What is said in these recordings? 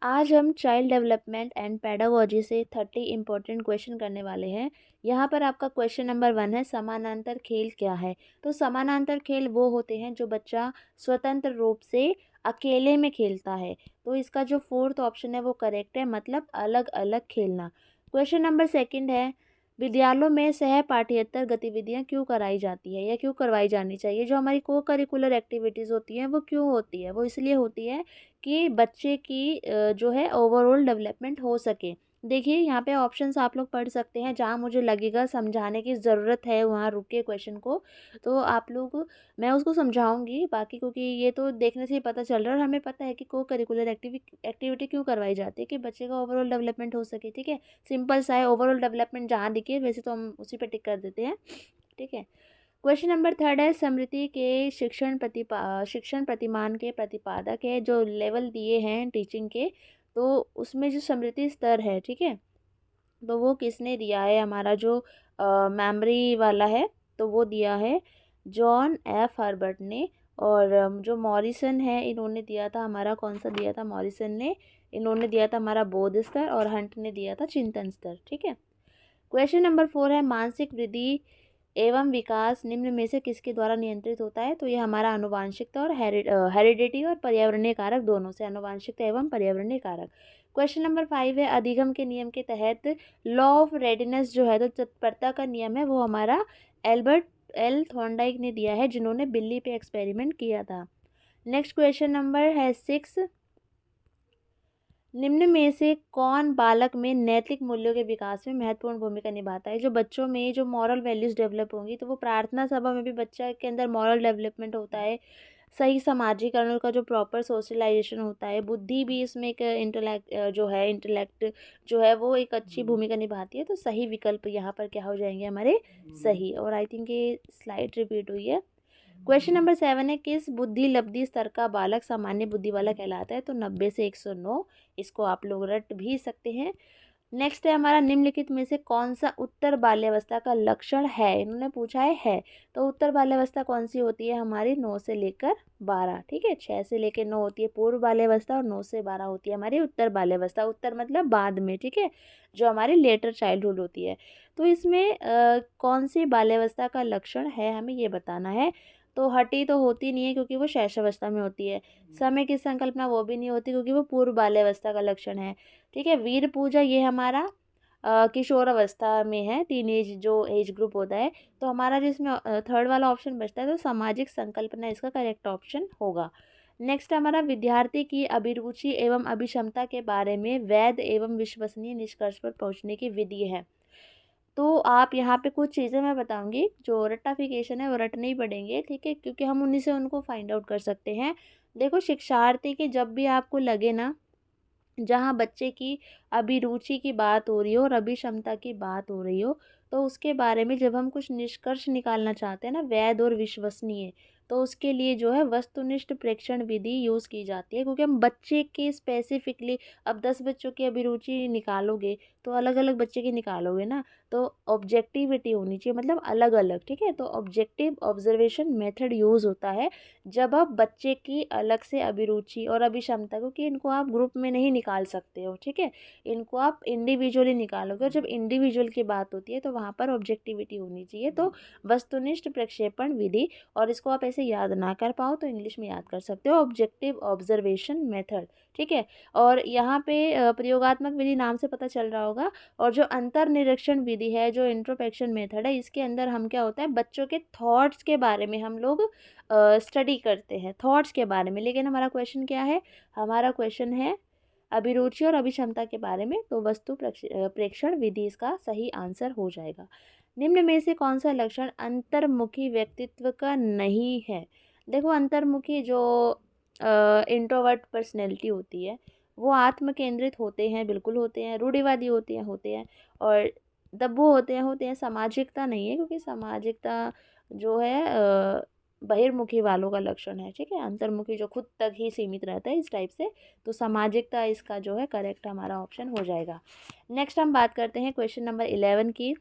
आज हम child development and pedagogy से 30 इम्पोर्टेंट क्वेश्चन करने वाले हैं। यहाँ पर आपका क्वेश्चन नंबर 1 है, समानांतर खेल क्या है। तो समानांतर खेल वो होते हैं जो बच्चा स्वतंत्र रूप से अकेले में खेलता है। तो इसका जो फोर्थ ऑप्शन है वो करेक्ट है, मतलब अलग अलग खेलना। क्वेश्चन नंबर 2 है, विद्यालयों में सह पाठ्येतर गतिविधियाँ क्यों कराई जाती है या क्यों करवाई जानी चाहिए। जो हमारी को करिकुलर एक्टिविटीज़ होती हैं वो क्यों होती है, वो इसलिए होती है कि बच्चे की जो है ओवरऑल डेवलपमेंट हो सके। देखिए यहाँ पे ऑप्शंस आप लोग पढ़ सकते हैं, जहाँ मुझे लगेगा समझाने की ज़रूरत है वहाँ रुक के क्वेश्चन को तो आप लोग मैं उसको समझाऊंगी। बाकी क्योंकि ये तो देखने से ही पता चल रहा है और हमें पता है कि को करिकुलर एक्टिविटी क्यों करवाई जाती है कि बच्चे का ओवरऑल डेवलपमेंट हो सके। ठीक है, सिंपल सा है, ओवरऑल डेवलपमेंट जहाँ दिखे वैसे तो हम उसी पे टिक कर देते हैं। ठीक है, क्वेश्चन नंबर 3 है, स्मृति के शिक्षण प्रतिमान के प्रतिपादक है। जो लेवल दिए हैं टीचिंग के, तो उसमें जो स्मृति स्तर है, ठीक है, तो वो किसने दिया है। हमारा जो मेमोरी वाला है तो वो दिया है जॉन एफ हर्बर्ट ने। और जो मॉरिसन है इन्होंने दिया था, हमारा कौन सा दिया था, मॉरिसन ने इन्होंने दिया था हमारा बोध स्तर, और हंट ने दिया था चिंतन स्तर। ठीक है, क्वेश्चन नंबर 4 है, मानसिक वृद्धि एवं विकास निम्न में से किसके द्वारा नियंत्रित होता है। तो ये हमारा आनुवांशिकता और हेरिडिटी और पर्यावरणीय कारक दोनों से, आनुवांशिकता एवं पर्यावरणीय कारक। क्वेश्चन नंबर 5 है, अधिगम के नियम के तहत लॉ ऑफ रेडीनेस जो है, तो तत्परता का नियम है, वो हमारा एल्बर्ट एल थॉर्नडाइक ने दिया है, जिन्होंने बिल्ली पे एक्सपेरिमेंट किया था। नेक्स्ट क्वेश्चन नंबर है 6, निम्न में से कौन बालक में नैतिक मूल्यों के विकास में महत्वपूर्ण भूमिका निभाता है। जो बच्चों में जो मॉरल वैल्यूज डेवलप होंगी तो वो प्रार्थना सभा में भी बच्चा के अंदर मॉरल डेवलपमेंट होता है। सही सामाजिकरण का जो प्रॉपर सोशलाइजेशन होता है, बुद्धि भी इसमें एक इंटेलेक्ट जो है वो एक अच्छी भूमिका निभाती है। तो सही विकल्प यहाँ पर क्या हो जाएंगे हमारे, सही। और आई थिंक ये स्लाइड रिपीट हुई है। क्वेश्चन नंबर 7 है, किस बुद्धि लब्धि स्तर का बालक सामान्य बुद्धि वाला कहलाता है। तो 90 से 109, इसको आप लोग रट भी सकते हैं। नेक्स्ट है हमारा, निम्नलिखित में से कौन सा उत्तर बाल्यावस्था का लक्षण है। इन्होंने पूछा है तो उत्तर बाल्यावस्था कौन सी होती है हमारी, 9 से लेकर 12। ठीक है, 6 से लेकर 9 होती है पूर्व बाल्यावस्था और 9 से 12 होती है हमारी उत्तर बाल्यावस्था। उत्तर मतलब बाद में, ठीक है, जो हमारी लेटर चाइल्डहुड होती है। तो इसमें कौन सी बाल्यावस्था का लक्षण है हमें ये बताना है। तो हठी तो होती नहीं है क्योंकि वो शैशवावस्था में होती है। समय की संकल्पना वो भी नहीं होती क्योंकि वो पूर्व बाल्यावस्था का लक्षण है। ठीक है, वीर पूजा ये हमारा किशोर अवस्था में है, टीन एज जो एज ग्रुप होता है। तो हमारा जिसमें थर्ड वाला ऑप्शन बचता है, तो सामाजिक संकल्पना इसका करेक्ट ऑप्शन होगा। नेक्स्ट हमारा, विद्यार्थी की अभिरुचि एवं अभिक्षमता के बारे में वैध एवं विश्वसनीय निष्कर्ष पर पहुंचने की विधि है। तो आप यहाँ पे कुछ चीज़ें मैं बताऊंगी, जो रट्टाफिकेशन है वो रटने ही पड़ेंगे, ठीक है, क्योंकि हम उन्हीं से उनको फाइंड आउट कर सकते हैं। देखो, शिक्षार्थी की जब भी आपको लगे ना, जहाँ बच्चे की अभिरुचि की बात हो रही हो और अभिक्षमता की बात हो रही हो, तो उसके बारे में जब हम कुछ निष्कर्ष निकालना चाहते हैं ना, वैध और विश्वसनीय, तो उसके लिए जो है वस्तुनिष्ठ प्रेक्षण विधि यूज़ की जाती है। क्योंकि हम बच्चे के स्पेसिफिकली, अब 10 बच्चों की अभिरुचि निकालोगे तो अलग अलग बच्चे की निकालोगे ना, तो ऑब्जेक्टिविटी होनी चाहिए, मतलब अलग अलग। ठीक है, तो ऑब्जेक्टिव ऑब्जर्वेशन मेथड यूज़ होता है जब आप बच्चे की अलग से अभिरुचि और अभिक्षमता, क्योंकि इनको आप ग्रुप में नहीं निकाल सकते हो, ठीक है, इनको आप इंडिविजुअली निकालोगे। और जब इंडिविजुअल की बात होती है तो वहाँ पर ऑब्जेक्टिविटी होनी चाहिए। तो वस्तुनिष्ठ प्रक्षेपण विधि, और इसको आप ऐसे याद ना कर पाओ तो इंग्लिश में याद कर सकते हो, ऑब्जेक्टिव ऑब्जर्वेशन मेथड। ठीक है, और यहाँ पे प्रयोगात्मक विधि नाम से पता चल रहा होगा। और जो अंतर निरीक्षण विधि है, जो इंट्रोस्पेक्शन मेथड है, इसके अंदर हम क्या होता है, बच्चों के थॉट्स के बारे में हम लोग स्टडी करते हैं, थॉट्स के बारे में। लेकिन हमारा क्वेश्चन क्या है, हमारा क्वेश्चन है अभिरुचि और अभिक्षमता के बारे में। तो वस्तु प्रेक्षण विधि इसका सही आंसर हो जाएगा। निम्न में से कौन सा लक्षण अंतर्मुखी व्यक्तित्व का नहीं है। देखो, अंतर्मुखी जो इंट्रोवर्ट पर्सनैलिटी होती है वो आत्म केंद्रित होते हैं, बिल्कुल होते हैं, रूढ़िवादी होते हैं और दब्बू होते हैं। सामाजिकता नहीं है, क्योंकि सामाजिकता जो है बहिर्मुखी वालों का लक्षण है। ठीक है, अंतर्मुखी जो खुद तक ही सीमित रहता है, इस टाइप से। तो सामाजिकता इसका जो है करेक्ट हमारा ऑप्शन हो जाएगा। नेक्स्ट हम बात करते हैं क्वेश्चन नंबर 11 की,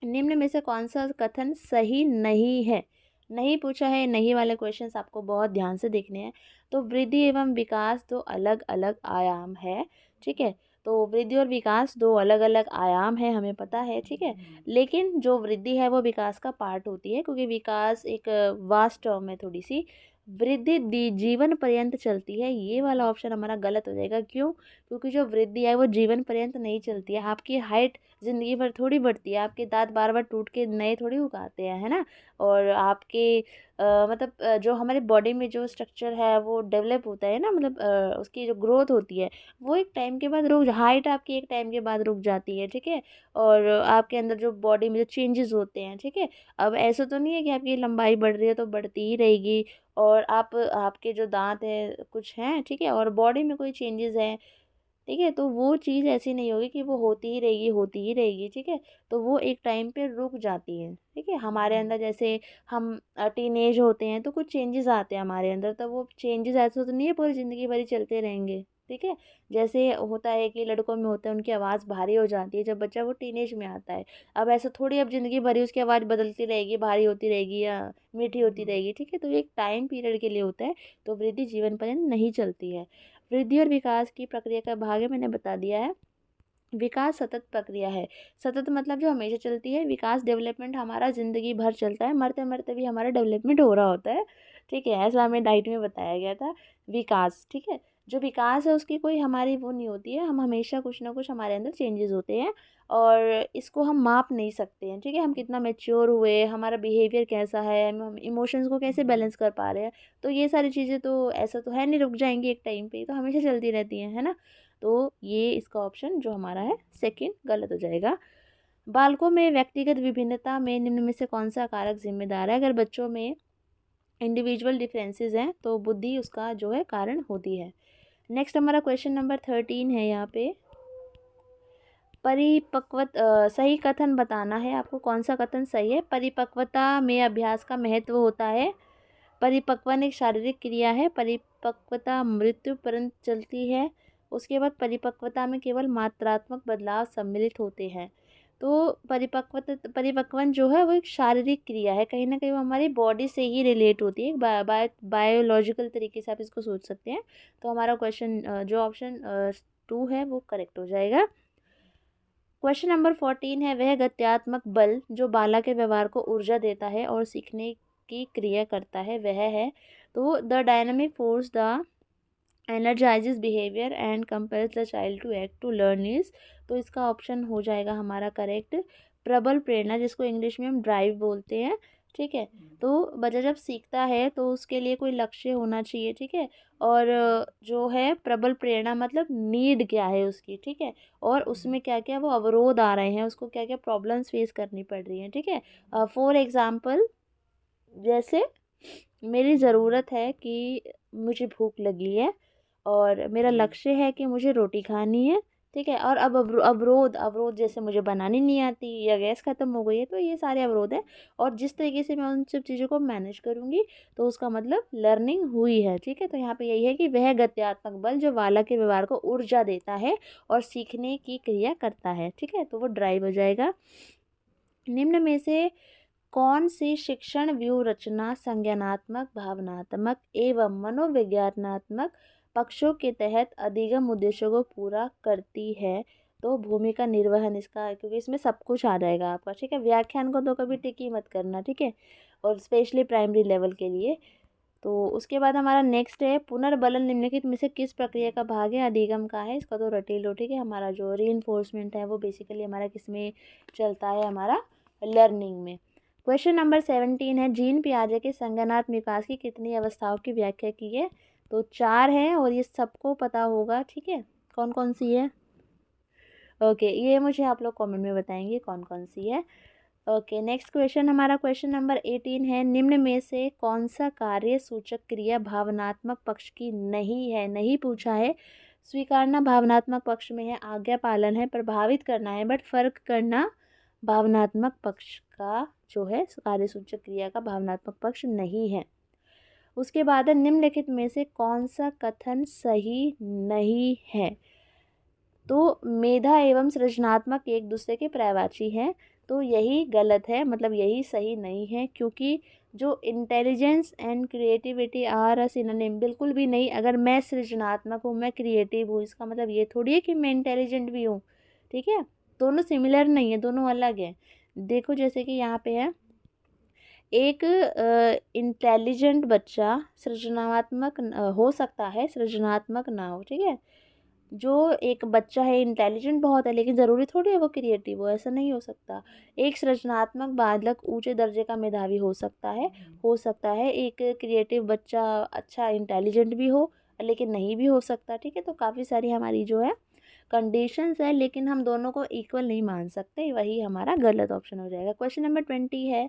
निम्न में से कौन सा कथन सही नहीं है। नहीं पूछा है, नहीं वाले क्वेश्चंस आपको बहुत ध्यान से देखने हैं। तो वृद्धि एवं विकास दो अलग अलग आयाम है, ठीक है। तो वृद्धि और विकास दो अलग अलग आयाम है, हमें पता है, ठीक है। लेकिन जो वृद्धि है वो विकास का पार्ट होती है, क्योंकि विकास एक वास्ट टर्म है थोड़ी सी। वृद्धि जीवन पर्यंत चलती है, ये वाला ऑप्शन हमारा गलत हो जाएगा। क्यों? क्योंकि जो वृद्धि है वो जीवन पर्यंत नहीं चलती है। आपकी हाइट ज़िंदगी भर थोड़ी बढ़ती है, आपके दांत बार बार टूट के नए थोड़ी उगाते हैं, है ना। और आपके मतलब जो हमारे बॉडी में जो स्ट्रक्चर है वो डेवलप होता है ना, मतलब उसकी जो ग्रोथ होती है वो एक टाइम के बाद रुक, हाइट आपकी एक टाइम के बाद रुक जाती है, ठीक है। और आपके अंदर जो बॉडी में जो चेंजेस होते हैं, ठीक है। अब ऐसा तो नहीं है कि आपकी लंबाई बढ़ रही है तो बढ़ती ही रहेगी, और आपके जो दांत है कुछ हैं, ठीक है, और बॉडी में कोई चेंजेस हैं, ठीक है, तो वो चीज़ ऐसी नहीं होगी कि वो होती ही रहेगी होती ही रहेगी, ठीक है। तो वो एक टाइम पे रुक जाती है, ठीक है। हमारे अंदर जैसे हम टीनेज होते हैं तो कुछ चेंजेस आते हैं हमारे अंदर, तो वो चेंजेस ऐसा तो नहीं है पूरी ज़िंदगी भर ही चलते रहेंगे, ठीक है। जैसे होता है कि लड़कों में होता है उनकी आवाज़ भारी हो जाती है जब बच्चा वो टीनेज में आता है। अब ऐसा थोड़ी अब ज़िंदगी भर ही उसकी आवाज़ बदलती रहेगी, भारी होती रहेगी या मीठी होती रहेगी, ठीक है। तो ये एक टाइम पीरियड के लिए होता है। तो वृद्धि जीवन पर्यंत नहीं चलती है। वृद्धि और विकास की प्रक्रिया का भाग है, मैंने बता दिया है। विकास सतत प्रक्रिया है। सतत मतलब जो हमेशा चलती है। विकास डेवलपमेंट हमारा ज़िंदगी भर चलता है, मरते मरते भी हमारा डेवलपमेंट हो रहा होता है, ठीक है। ऐसा हमें डाइट में बताया गया था। विकास, ठीक है। जो विकास है उसकी कोई हमारी वो नहीं होती है, हम हमेशा कुछ ना कुछ हमारे अंदर चेंजेस होते हैं, और इसको हम माप नहीं सकते हैं, ठीक है। हम कितना मैच्योर हुए, हमारा बिहेवियर कैसा है, हम इमोशंस को कैसे बैलेंस कर पा रहे हैं, तो ये सारी चीज़ें तो ऐसा तो है नहीं रुक जाएंगी एक टाइम पे, तो हमेशा चलती रहती हैं, है ना। तो ये इसका ऑप्शन जो हमारा है सेकंड गलत हो जाएगा। बालकों में व्यक्तिगत विभिन्नता में निम्न में से कौन सा कारक जिम्मेदार है? अगर बच्चों में इंडिविजुअल डिफरेंसेस हैं तो बुद्धि उसका जो है कारण होती है। नेक्स्ट हमारा क्वेश्चन नंबर 13 है यहाँ पे। सही कथन बताना है आपको, कौन सा कथन सही है। परिपक्वता में अभ्यास का महत्व होता है। परिपक्वन एक शारीरिक क्रिया है। परिपक्वता मृत्यु पर्यंत चलती है। उसके बाद परिपक्वता में केवल मात्रात्मक बदलाव सम्मिलित होते हैं। तो परिपक्वन जो है वो एक शारीरिक क्रिया है, कहीं ना कहीं वो हमारी बॉडी से ही रिलेट होती है, बायोलॉजिकल तरीके से आप इसको सोच सकते हैं। तो हमारा क्वेश्चन जो ऑप्शन 2 है वो करेक्ट हो जाएगा। क्वेश्चन नंबर 14 है, वह गत्यात्मक बल जो बालक के व्यवहार को ऊर्जा देता है और सीखने की क्रिया करता है वह है। तो the dynamic force the energizes behaviour and compels the child to act to learn is. तो इसका ऑप्शन हो जाएगा हमारा करेक्ट प्रबल प्रेरणा, जिसको इंग्लिश में हम ड्राइव बोलते हैं, ठीक है। तो बच्चा जब सीखता है तो उसके लिए कोई लक्ष्य होना चाहिए, ठीक है। और जो है प्रबल प्रेरणा मतलब नीड क्या है उसकी, ठीक है। और उसमें क्या क्या वो अवरोध आ रहे हैं, उसको क्या क्या प्रॉब्लम्स फेस करनी पड़ रही हैं, ठीक है। फॉर एग्ज़ाम्पल, जैसे मेरी ज़रूरत है कि मुझे भूख लगी है और मेरा लक्ष्य है कि मुझे रोटी खानी है, ठीक है। और अब अवरोध अवरोध जैसे मुझे बनानी नहीं आती या गैस ख़त्म हो गई है, तो ये सारे अवरोध हैं। और जिस तरीके से मैं उन सब चीज़ों को मैनेज करूँगी तो उसका मतलब लर्निंग हुई है, ठीक है। तो यहाँ पे यही है कि वह गत्यात्मक बल जो बालक के व्यवहार को ऊर्जा देता है और सीखने की क्रिया करता है, ठीक है। तो वो ड्राइव हो जाएगा। निम्न में से कौन सी शिक्षण व्यूह रचना संज्ञानात्मक, भावनात्मक एवं मनोविज्ञानात्मक पक्षों के तहत अधिगम उद्देश्यों को पूरा करती है? तो भूमिका निर्वहन इसका, क्योंकि इसमें सब कुछ आ जाएगा आपका, ठीक है। व्याख्यान को तो कभी टिक ही मत करना, ठीक है, और स्पेशली प्राइमरी लेवल के लिए। तो उसके बाद हमारा नेक्स्ट है, पुनर्बलन निम्नलिखित में से किस प्रक्रिया का भाग है? अधिगम का है, इसका तो रटे लो, ठीक है। हमारा जो रीइंफोर्समेंट है वो बेसिकली हमारा किस में चलता है? हमारा लर्निंग में। क्वेश्चन नंबर 17 है, जीन पियाजे के संज्ञानात्मक विकास की कितनी अवस्थाओं की व्याख्या की है? तो 4 है और ये सबको पता होगा, ठीक है। कौन कौन सी है? ओके, ये मुझे आप लोग कमेंट में बताएंगे कौन कौन सी है। ओके, नेक्स्ट क्वेश्चन हमारा क्वेश्चन नंबर 18 है, निम्न में से कौन सा कार्य सूचक क्रिया भावनात्मक पक्ष की नहीं है? नहीं पूछा है। स्वीकारना भावनात्मक पक्ष में है, आज्ञा पालन है, प्रभावित करना है, बट फर्क करना भावनात्मक पक्ष का जो है कार्य सूचक क्रिया का भावनात्मक पक्ष नहीं है। उसके बाद है, निम्नलिखित में से कौन सा कथन सही नहीं है? तो मेधा एवं सृजनात्मक एक दूसरे के पर्यायवाची हैं। तो यही गलत है, मतलब यही सही नहीं है, क्योंकि जो intelligence and creativity are a synonym, बिल्कुल भी नहीं। अगर मैं सृजनात्मक हूँ, मैं क्रिएटिव हूँ, इसका मतलब ये थोड़ी है कि मैं इंटेलिजेंट भी हूँ। ठीक है, दोनों सिमिलर नहीं है, दोनों अलग है। देखो जैसे कि यहाँ पे है, एक इंटेलिजेंट बच्चा सृजनात्मक हो सकता है, सृजनात्मक ना हो। ठीक है, जो एक बच्चा है इंटेलिजेंट बहुत है, लेकिन ज़रूरी थोड़ी है वो क्रिएटिव हो, ऐसा नहीं हो सकता। एक सृजनात्मक बालक ऊंचे दर्जे का मेधावी हो सकता है, हो सकता है एक क्रिएटिव बच्चा अच्छा इंटेलिजेंट भी हो, लेकिन नहीं भी हो सकता। ठीक है, तो काफ़ी सारी हमारी जो है कंडीशंस है, लेकिन हम दोनों को इक्वल नहीं मान सकते, वही हमारा गलत ऑप्शन हो जाएगा। क्वेश्चन नंबर 20 है,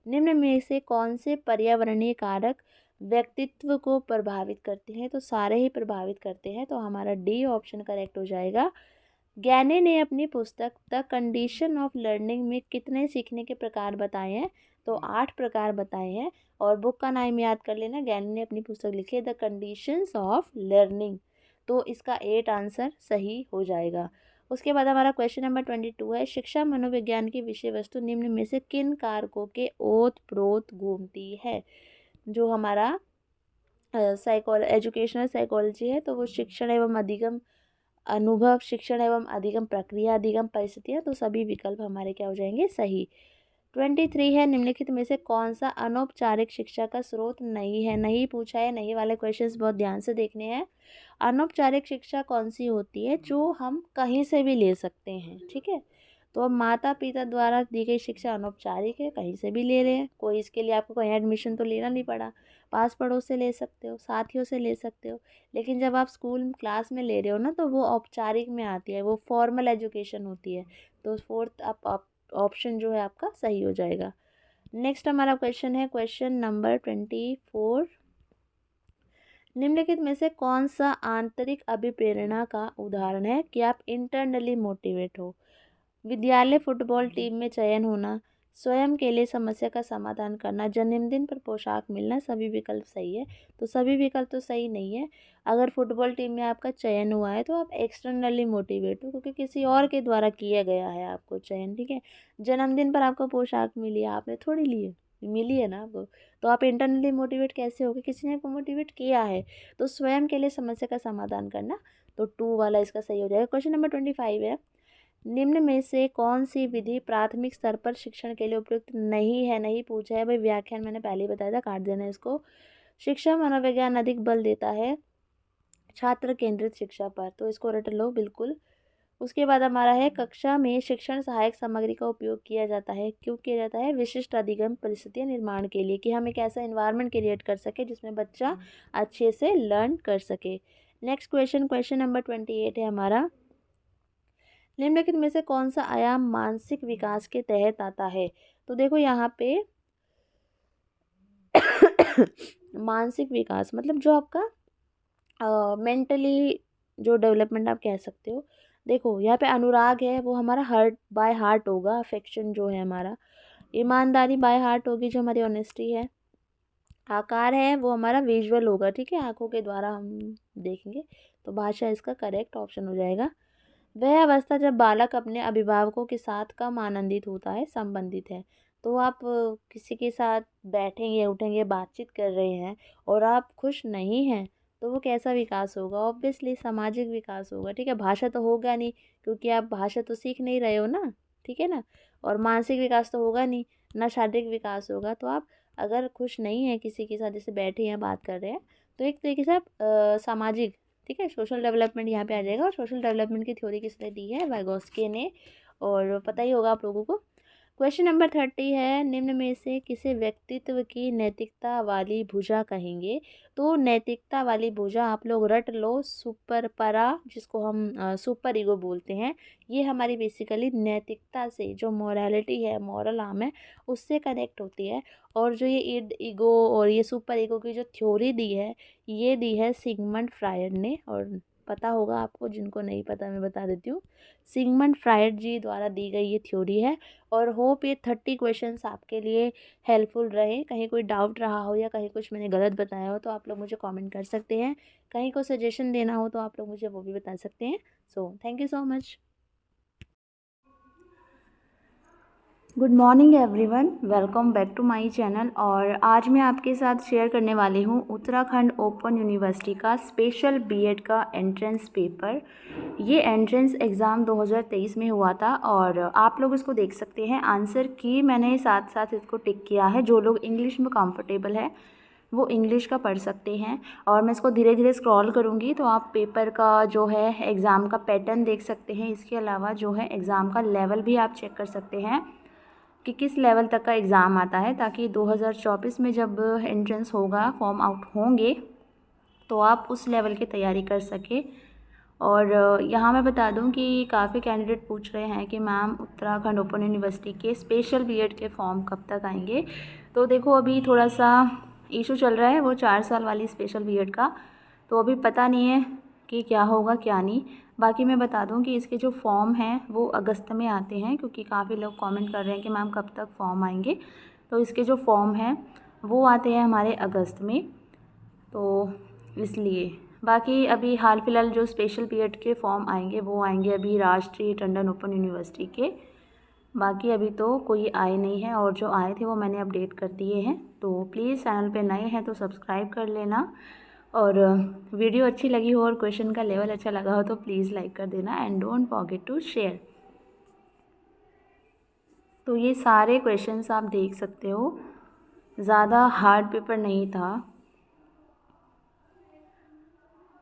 निम्न में से कौन से पर्यावरणीय कारक व्यक्तित्व को प्रभावित करते हैं? तो सारे ही प्रभावित करते हैं, तो हमारा डी ऑप्शन करेक्ट हो जाएगा। ज्ञानी ने अपनी पुस्तक द कंडीशन ऑफ लर्निंग में कितने सीखने के प्रकार बताए हैं? तो 8 प्रकार बताए हैं। और बुक का नाम याद कर लेना, ज्ञानी ने अपनी पुस्तक लिखी है द कंडीशंस ऑफ लर्निंग, तो इसका 8 आंसर सही हो जाएगा। उसके बाद हमारा क्वेश्चन नंबर 22 है, शिक्षा मनोविज्ञान की विषय वस्तु निम्न में से किन कारकों के ओत प्रोत घूमती है? जो हमारा एजुकेशनल साइकोलॉजी है, तो वो शिक्षण एवं अधिगम अनुभव, शिक्षण एवं अधिगम प्रक्रिया, अधिगम परिस्थितियाँ, तो सभी विकल्प हमारे क्या हो जाएंगे? सही। 23 है, निम्नलिखित में से कौन सा अनौपचारिक शिक्षा का स्रोत नहीं है? नहीं पूछा है, नहीं वाले क्वेश्चंस बहुत ध्यान से देखने हैं। अनौपचारिक शिक्षा कौन सी होती है? जो हम कहीं से भी ले सकते हैं। ठीक है, तो अब माता पिता द्वारा दी गई शिक्षा अनौपचारिक है, कहीं से भी ले रहे हैं, कोई इसके लिए आपको कहीं एडमिशन तो लेना नहीं पड़ा। पास पड़ोस से ले सकते हो, साथियों से ले सकते हो, लेकिन जब आप स्कूल क्लास में ले रहे हो ना, तो वो औपचारिक में आती है, वो फॉर्मल एजुकेशन होती है। तो फोर्थ आप ऑप्शन जो है आपका सही हो जाएगा। नेक्स्ट हमारा क्वेश्चन है क्वेश्चन नंबर 24, निम्नलिखित में से कौन सा आंतरिक अभिप्रेरणा का उदाहरण है कि आप इंटरनली मोटिवेट हो? विद्यालय फुटबॉल टीम में चयन होना, स्वयं के लिए समस्या का समाधान करना, जन्मदिन पर पोशाक मिलना, सभी विकल्प सही है। तो सभी विकल्प तो सही नहीं है। अगर फुटबॉल टीम में आपका चयन हुआ है, तो आप एक्सटर्नली मोटिवेट हो, क्योंकि किसी और के द्वारा किया गया है आपको चयन। ठीक है, जन्मदिन पर आपको पोशाक मिली है, आपने थोड़ी ली है, मिली है ना आपको, तो आप इंटरनली मोटिवेट कैसे होगे? किसी ने आपको मोटिवेट किया है। तो स्वयं के लिए समस्या का समाधान करना, तो 2 वाला इसका सही हो जाएगा। क्वेश्चन नंबर 25 है, निम्न में से कौन सी विधि प्राथमिक स्तर पर शिक्षण के लिए उपयुक्त नहीं है? नहीं पूछा है भाई, व्याख्यान मैंने पहले ही बताया था, काट देना इसको। शिक्षा मनोविज्ञान अधिक बल देता है छात्र केंद्रित शिक्षा पर, तो इसको रट लो बिल्कुल। उसके बाद हमारा है, कक्षा में शिक्षण सहायक सामग्री का उपयोग किया जाता है, क्यों किया जाता है? विशिष्ट अधिगम परिस्थितियां निर्माण के लिए, कि हम एक ऐसा इन्वायरमेंट क्रिएट कर सके जिसमें बच्चा अच्छे से लर्न कर सके। नेक्स्ट क्वेश्चन, क्वेश्चन नंबर 28 है हमारा, निम्नलिखित में से कौन सा आयाम मानसिक विकास के तहत आता है? तो देखो यहाँ पे मानसिक विकास मतलब जो आपका मेंटली जो डेवलपमेंट आप कह सकते हो। देखो यहाँ पे अनुराग है, वो हमारा हार्ट बाय हार्ट होगा, अफेक्शन जो है हमारा। ईमानदारी बाय हार्ट होगी, जो हमारी ऑनेस्टी है। आकार है वो हमारा विजुअल होगा, ठीक है, आंखों के द्वारा हम देखेंगे। तो भाषा इसका करेक्ट ऑप्शन हो जाएगा। वह अवस्था जब बालक अपने अभिभावकों के साथ कम आनंदित होता है, संबंधित है। तो आप किसी के साथ बैठेंगे उठेंगे बातचीत कर रहे हैं और आप खुश नहीं हैं, तो वो कैसा विकास होगा? ऑब्वियसली सामाजिक विकास होगा। ठीक है, भाषा तो होगा नहीं, क्योंकि आप भाषा तो सीख नहीं रहे हो ना। ठीक है ना, और मानसिक विकास तो होगा नहीं, ना शारीरिक विकास होगा। तो आप अगर खुश नहीं हैं किसी के साथ, जैसे बैठे हैं बात कर रहे हैं, तो एक तरीके से आप सामाजिक, ठीक है, सोशल डेवलपमेंट यहाँ पे आ जाएगा। और सोशल डेवलपमेंट की थ्योरी किसने दी है? वाइगोस्की ने, और पता ही होगा आप लोगों को। क्वेश्चन नंबर 30 है, निम्न में से किसे व्यक्तित्व की नैतिकता वाली भुजा कहेंगे? तो नैतिकता वाली भुजा आप लोग रट लो, सुपर परा, जिसको हम सुपर ईगो बोलते हैं। ये हमारी बेसिकली नैतिकता से, जो मोरालिटी है, मॉरल आर्म है, उससे कनेक्ट होती है। और जो ये इड ईगो और ये सुपर ईगो की जो थ्योरी दी है, ये दी है सिगमंड फ्रायड ने। और पता होगा आपको, जिनको नहीं पता मैं बता देती हूँ, सिगमंड फ्रायड जी द्वारा दी गई ये थ्योरी है। और होप ये 30 क्वेश्चंस आपके लिए हेल्पफुल रहे। कहीं कोई डाउट रहा हो या कहीं कुछ मैंने गलत बताया हो, तो आप लोग मुझे कमेंट कर सकते हैं। कहीं को सजेशन देना हो तो आप लोग मुझे वो भी बता सकते हैं। So thank you so much. Good morning everyone, welcome back to my channel. और आज मैं आपके साथ शेयर करने वाली हूँ उत्तराखंड ओपन यूनिवर्सिटी का स्पेशल बीएड का एंट्रेंस पेपर। ये एंट्रेंस एग्ज़ाम 2023 में हुआ था और आप लोग इसको देख सकते हैं। आंसर की मैंने साथ साथ इसको टिक किया है। जो लोग इंग्लिश में कंफर्टेबल है वो इंग्लिश का पढ़ सकते हैं। और मैं इसको धीरे धीरे स्क्रॉल करूँगी तो आप पेपर का जो है एग्ज़ाम का पैटर्न देख सकते हैं। इसके अलावा जो है एग्ज़ाम का लेवल भी आप चेक कर सकते हैं कि किस लेवल तक का एग्ज़ाम आता है, ताकि 2024 में जब एंट्रेंस होगा, फॉर्म आउट होंगे, तो आप उस लेवल की तैयारी कर सकें। और यहाँ मैं बता दूँ कि काफ़ी कैंडिडेट पूछ रहे हैं कि मैम उत्तराखंड ओपन यूनिवर्सिटी के स्पेशल बीएड के फॉर्म कब तक आएंगे। तो देखो अभी थोड़ा सा इशू चल रहा है वो 4 साल वाली स्पेशल बीएड का, तो अभी पता नहीं है कि क्या होगा क्या नहीं। बाकी मैं बता दूं कि इसके जो फॉर्म हैं वो अगस्त में आते हैं, क्योंकि काफ़ी लोग कमेंट कर रहे हैं कि मैम कब तक फॉर्म आएंगे। तो इसके जो फॉर्म हैं वो आते हैं हमारे अगस्त में, तो इसलिए। बाकी अभी हाल फिलहाल जो स्पेशल बीएड के फॉर्म आएंगे वो आएंगे अभी राष्ट्रीय टंडन ओपन यूनिवर्सिटी के। बाकी अभी तो कोई आए नहीं है, और जो आए थे वो मैंने अपडेट कर दिए हैं। तो प्लीज़ चैनल पे नए हैं तो सब्सक्राइब कर लेना। और वीडियो अच्छी लगी हो और क्वेश्चन का लेवल अच्छा लगा हो तो प्लीज़ लाइक कर देना and don't forget to share. तो ये सारे क्वेश्चंस आप देख सकते हो, ज़्यादा हार्ड पेपर नहीं था।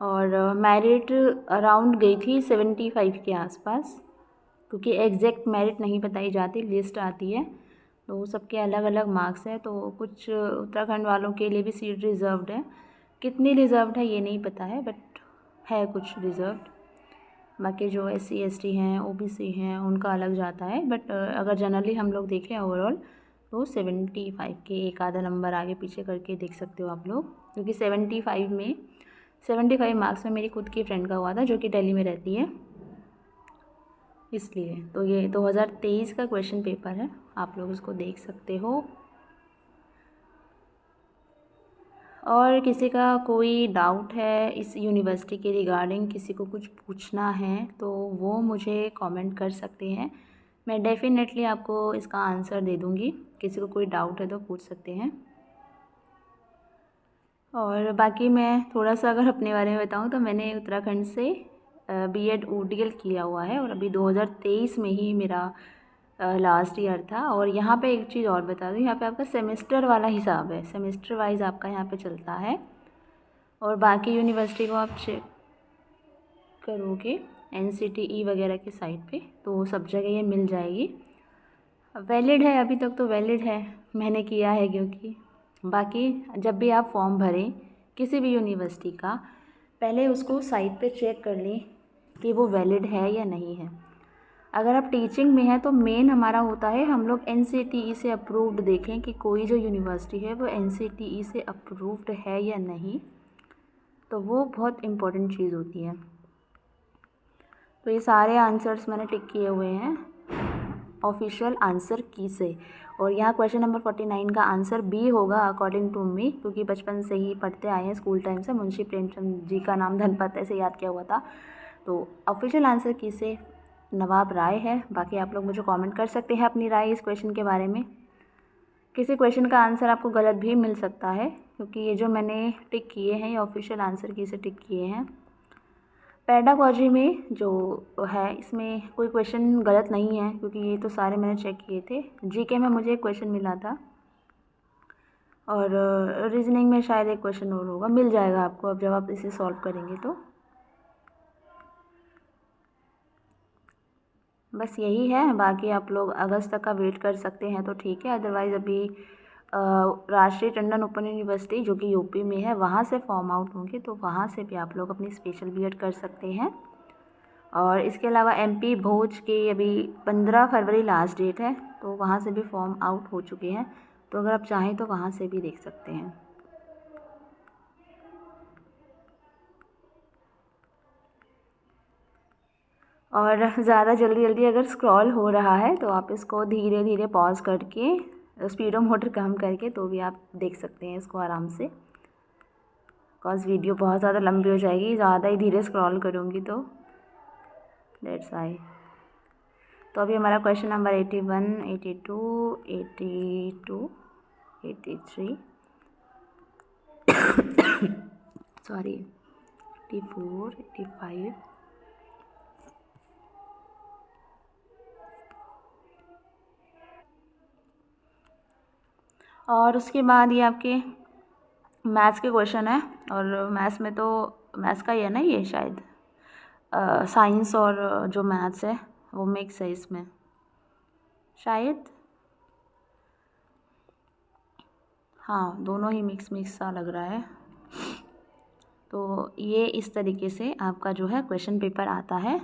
और मेरिट अराउंड गई थी 75 के आसपास, क्योंकि एग्जैक्ट मेरिट नहीं बताई जाती, लिस्ट आती है तो सबके अलग अलग मार्क्स हैं। तो कुछ उत्तराखंड वालों के लिए भी सीट रिज़र्व्ड है, कितनी रिज़र्व्ड है ये नहीं पता है, बट है कुछ रिज़र्व्ड। बाकी जो SC ST हैं, OBC हैं, उनका अलग जाता है। बट अगर जनरली हम लोग देखें ओवरऑल तो 75 के एक आधा नंबर आगे पीछे करके देख सकते हो आप लोग, क्योंकि 75 मार्क्स में मेरी खुद की फ्रेंड का हुआ था जो कि दिल्ली में रहती है, इसलिए। तो ये 2023 का क्वेश्चन पेपर है, आप लोग इसको देख सकते हो। और किसी का कोई डाउट है इस यूनिवर्सिटी के रिगार्डिंग, किसी को कुछ पूछना है तो वो मुझे कमेंट कर सकते हैं, मैं डेफ़िनेटली आपको इसका आंसर दे दूँगी। किसी को कोई डाउट है तो पूछ सकते हैं। और बाकी मैं थोड़ा सा अगर अपने बारे में बताऊँ तो मैंने उत्तराखंड से BEd ODL किया हुआ है, और अभी 2023 में ही मेरा लास्ट ईयर था। और यहाँ पे एक चीज़ और बता दूँ, यहाँ पे आपका सेमेस्टर वाला हिसाब है, सेमेस्टर वाइज आपका यहाँ पे चलता है। और बाकी यूनिवर्सिटी को आप चेक करोगे NCTE वगैरह की साइट पे तो सब जगह ये मिल जाएगी। वैलिड है, अभी तक तो वैलिड है, मैंने किया है क्योंकि। बाकी जब भी आप फॉर्म भरें किसी भी यूनिवर्सिटी का, पहले उसको साइट पे चेक कर लें कि वो वैलिड है या नहीं है। अगर आप टीचिंग में हैं तो मेन हमारा होता है हम लोग NCTE से अप्रूव्ड देखें कि कोई जो यूनिवर्सिटी है वो NCTE से अप्रूव्ड है या नहीं, तो वो बहुत इम्पोर्टेंट चीज़ होती है। तो ये सारे आंसर्स मैंने टिक किए हुए हैं ऑफिशियल आंसर की से। और यहाँ क्वेश्चन नंबर 49 का आंसर B होगा अकॉर्डिंग टू मी, क्योंकि बचपन से ही पढ़ते आए हैं स्कूल टाइम से, मुंशी प्रेमचंद जी का नाम धनपत ऐसे याद किया हुआ था। तो ऑफिशियल आंसर की से नवाब राय है। बाकी आप लोग मुझे कमेंट कर सकते हैं अपनी राय इस क्वेश्चन के बारे में। किसी क्वेश्चन का आंसर आपको गलत भी मिल सकता है, क्योंकि ये जो मैंने टिक किए हैं ये ऑफिशियल आंसर की से टिक किए हैं। पेडागॉजी में जो है इसमें कोई क्वेश्चन गलत नहीं है, क्योंकि ये तो सारे मैंने चेक किए थे। GK में मुझे एक क्वेश्चन मिला था, और रीजनिंग में शायद एक क्वेश्चन और होगा, मिल जाएगा आपको अब जब आप इसे सॉल्व करेंगे तो। बस यही है, बाकी आप लोग अगस्त तक का वेट कर सकते हैं तो ठीक है। अदरवाइज़ अभी राष्ट्रीय टंडन ओपन यूनिवर्सिटी जो कि UP में है वहाँ से फॉर्म आउट होंगे, तो वहाँ से भी आप लोग अपनी स्पेशल BEd कर सकते हैं। और इसके अलावा MP भोज के अभी 15 फरवरी लास्ट डेट है, तो वहाँ से भी फॉर्म आउट हो चुके हैं, तो अगर आप चाहें तो वहाँ से भी देख सकते हैं। और ज़्यादा जल्दी जल्दी अगर स्क्रॉल हो रहा है तो आप इसको धीरे धीरे पॉज करके स्पीडोमीटर कम करके तो भी आप देख सकते हैं इसको आराम से, बिकॉज वीडियो बहुत ज़्यादा लंबी हो जाएगी ज़्यादा ही धीरे स्क्रॉल करूँगी तो, दैट्स वाई। तो अभी हमारा क्वेश्चन नंबर 81, 82, 82, 83 सॉरी 84, 85 और उसके बाद ये आपके मैथ्स के क्वेश्चन है। और मैथ्स में तो मैथ्स का ही है ना ये, शायद साइंस और जो मैथ्स है वो मिक्स है इसमें शायद, हाँ दोनों ही मिक्स सा लग रहा है। तो ये इस तरीके से आपका जो है क्वेश्चन पेपर आता है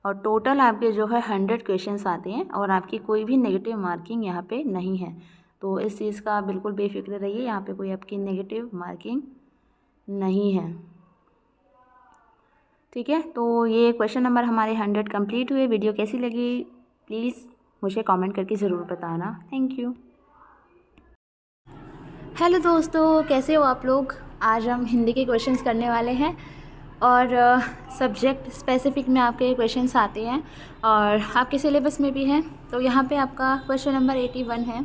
और टोटल आपके जो है 100 क्वेश्चंस आते हैं और आपकी कोई भी नेगेटिव मार्किंग यहाँ पे नहीं है। तो इस चीज़ का बिल्कुल बेफिक्र रहिए, यहाँ पे कोई आपकी नेगेटिव मार्किंग नहीं है, ठीक है। तो ये क्वेश्चन नंबर हमारे 100 कंप्लीट हुए। वीडियो कैसी लगी प्लीज़ मुझे कमेंट करके ज़रूर बताना। Thank you. हेलो दोस्तों, कैसे हो आप लोग। आज हम हिंदी के क्वेश्चंस करने वाले हैं और सब्जेक्ट स्पेसिफिक में आपके क्वेश्चंस आते हैं और आपके सिलेबस में भी हैं। तो यहाँ पे आपका क्वेश्चन नंबर 81 है।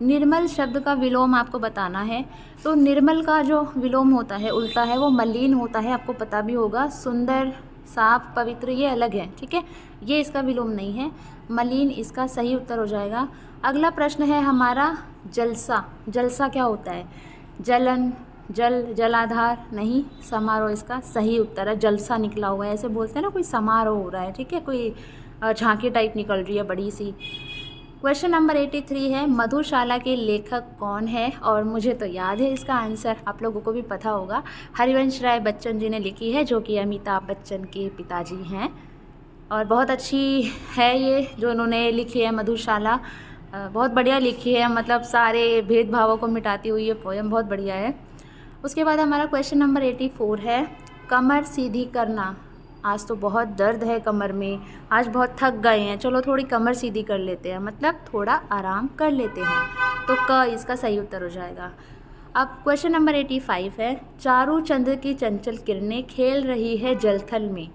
निर्मल शब्द का विलोम आपको बताना है। तो निर्मल का जो विलोम होता है उल्टा है वो मलिन होता है, आपको पता भी होगा। सुंदर, साफ, पवित्र ये अलग है, ठीक है। ये इसका विलोम नहीं है, मलिन इसका सही उत्तर हो जाएगा। अगला प्रश्न है हमारा जलसा। जलसा क्या होता है? जलन, जल, जलाधार नहीं, समारोह इसका सही उत्तर है। जलसा निकला हुआ है, ऐसे बोलते हैं ना कोई समारोह हो रहा है, ठीक है, कोई झांकी टाइप निकल रही है बड़ी सी। क्वेश्चन नंबर 83 है मधुशाला के लेखक कौन है? और मुझे तो याद है इसका आंसर, आप लोगों को भी पता होगा। हरिवंश राय बच्चन जी ने लिखी है, जो कि अमिताभ बच्चन के पिताजी हैं। और बहुत अच्छी है ये जो उन्होंने लिखी है मधुशाला, बहुत बढ़िया लिखी है, मतलब सारे भेदभावों को मिटाती हुई ये पोएम बहुत बढ़िया है। उसके बाद हमारा क्वेश्चन नंबर 84 है कमर सीधी करना। आज तो बहुत दर्द है कमर में, आज बहुत थक गए हैं, चलो थोड़ी कमर सीधी कर लेते हैं, मतलब थोड़ा आराम कर लेते हैं। तो क इसका सही उत्तर हो जाएगा। अब क्वेश्चन नंबर 85 है चारू चंद्र की चंचल किरणें खेल रही है जलथल में।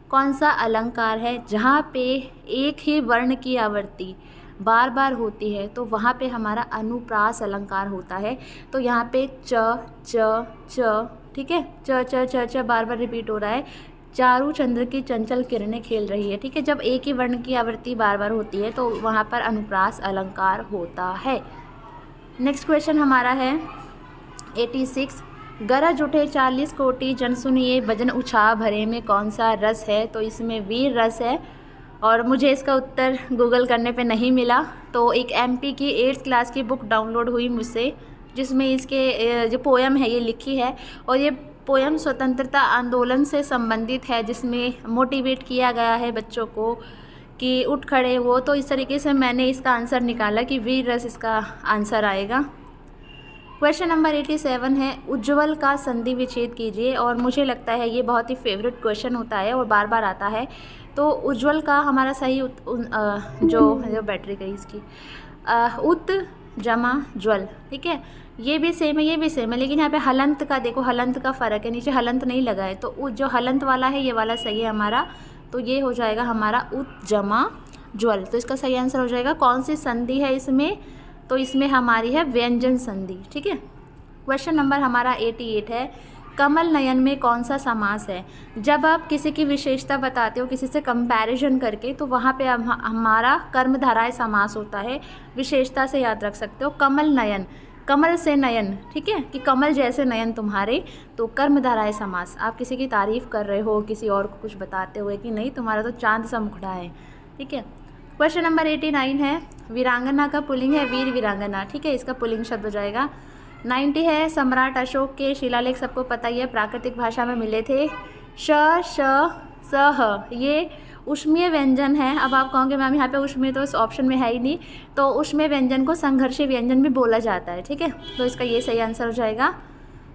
कौन सा अलंकार है जहाँ पे एक ही वर्ण की आवृत्ति बार बार होती है? तो वहाँ पे हमारा अनुप्रास अलंकार होता है। तो यहाँ पे च च च, ठीक है, च च च च बार बार रिपीट हो रहा है। चारू चंद्र की चंचल किरणें खेल रही है, ठीक है। जब एक ही वर्ण की आवृत्ति बार बार होती है तो वहाँ पर अनुप्रास अलंकार होता है। नेक्स्ट क्वेश्चन हमारा है 86 गरज उठे 40 कोटि जन सुनिए भजन उछाह भरे में कौन सा रस है? तो इसमें वीर रस है और मुझे इसका उत्तर गूगल करने पे नहीं मिला। तो एक एमपी की 8th क्लास की बुक डाउनलोड हुई मुझसे, जिसमें इसके जो पोएम है ये लिखी है और ये पोएम स्वतंत्रता आंदोलन से संबंधित है, जिसमें मोटिवेट किया गया है बच्चों को कि उठ खड़े हो। तो इस तरीके से मैंने इसका आंसर निकाला कि वीर रस इसका आंसर आएगा। क्वेश्चन नंबर 87 है उज्ज्वल का संधि विच्छेद कीजिए। और मुझे लगता है ये बहुत ही फेवरेट क्वेश्चन होता है और बार बार आता है। तो उज्ज्वल का हमारा सही जो बैटरी गई इसकी उत जमा ज्वल, ठीक है। ये भी सेम है, ये भी सेम है, लेकिन यहाँ पे हलंत का देखो, हलंत का फ़र्क है, नीचे हलंत नहीं लगा है। तो जो हलंत वाला है ये वाला सही है हमारा। तो ये हो जाएगा हमारा उत जमा ज्वल। तो इसका सही आंसर हो जाएगा। कौन सी संधि है इसमें? तो इसमें हमारी है व्यंजन संधि, ठीक है। क्वेश्चन नंबर हमारा 88 है कमल नयन में कौन सा समास है? जब आप किसी की विशेषता बताते हो किसी से कंपैरिजन करके, तो वहाँ पे हमारा कर्मधाराय समास होता है। विशेषता से याद रख सकते हो कमल नयन, कमल से नयन, ठीक है, कि कमल जैसे नयन तुम्हारे। तो कर्मधाराय समास, आप किसी की तारीफ़ कर रहे हो, किसी और को कुछ बताते हुए कि नहीं तुम्हारा तो चांद सा मुखड़ा है, ठीक है। क्वेश्चन नंबर 89 है वीरांगना का पुल्लिंग है वीर वीरांगना, ठीक है, इसका पुल्लिंग शब्द हो जाएगा। 90 है सम्राट अशोक के शिलालेख सबको पता ही है, प्राकृतिक भाषा में मिले थे। श श स ह, ये ऊष्मीय व्यंजन है। अब आप कहोगे मैम यहाँ पे ऊष्मीय तो इस ऑप्शन में है ही नहीं, तो ऊष्मीय व्यंजन को संघर्षी व्यंजन भी बोला जाता है, ठीक है। तो इसका ये सही आंसर हो जाएगा।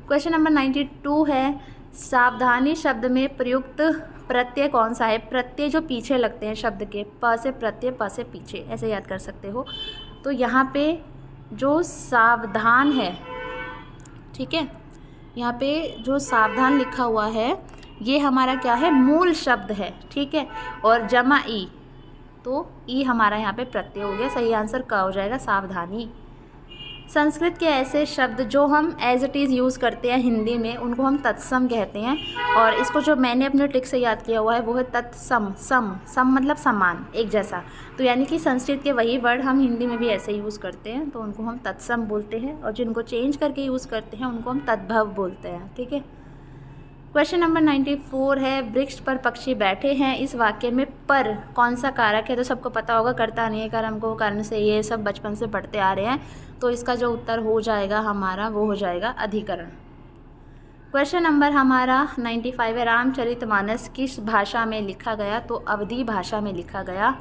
क्वेश्चन नंबर 92 है सावधानी शब्द में प्रयुक्त प्रत्यय कौन सा है? प्रत्यय जो पीछे लगते हैं शब्द के, प से प्रत्यय, प से पीछे, ऐसे याद कर सकते हो। तो यहाँ पे जो सावधान है, ठीक है, यहाँ पे जो सावधान लिखा हुआ है ये हमारा क्या है, मूल शब्द है, ठीक है। और जमा ई, तो ई हमारा यहाँ पे प्रत्यय हो गया। सही आंसर क्या हो जाएगा, सावधानी। संस्कृत के ऐसे शब्द जो हम एज इट इज़ यूज़ करते हैं हिंदी में, उनको हम तत्सम कहते हैं। और इसको जो मैंने अपने ट्रिक से याद किया हुआ है वो है तत्सम। सम मतलब समान, एक जैसा। तो यानी कि संस्कृत के वही वर्ड हम हिंदी में भी ऐसे यूज़ करते हैं, तो उनको हम तत्सम बोलते हैं। और जिनको चेंज करके यूज़ करते हैं उनको हम तद्भव बोलते हैं, ठीक है। क्वेश्चन नंबर 94 है, वृक्ष पर पक्षी बैठे हैं, इस वाक्य में पर कौन सा कारक है। तो सबको पता होगा, कर्ता नहीं है कर्म को कारण से, ये सब बचपन से पढ़ते आ रहे हैं। तो इसका जो उत्तर हो जाएगा हमारा वो हो जाएगा अधिकरण। क्वेश्चन नंबर हमारा 95 है, रामचरितमानस किस भाषा में लिखा गया। तो अवधी भाषा में लिखा गया।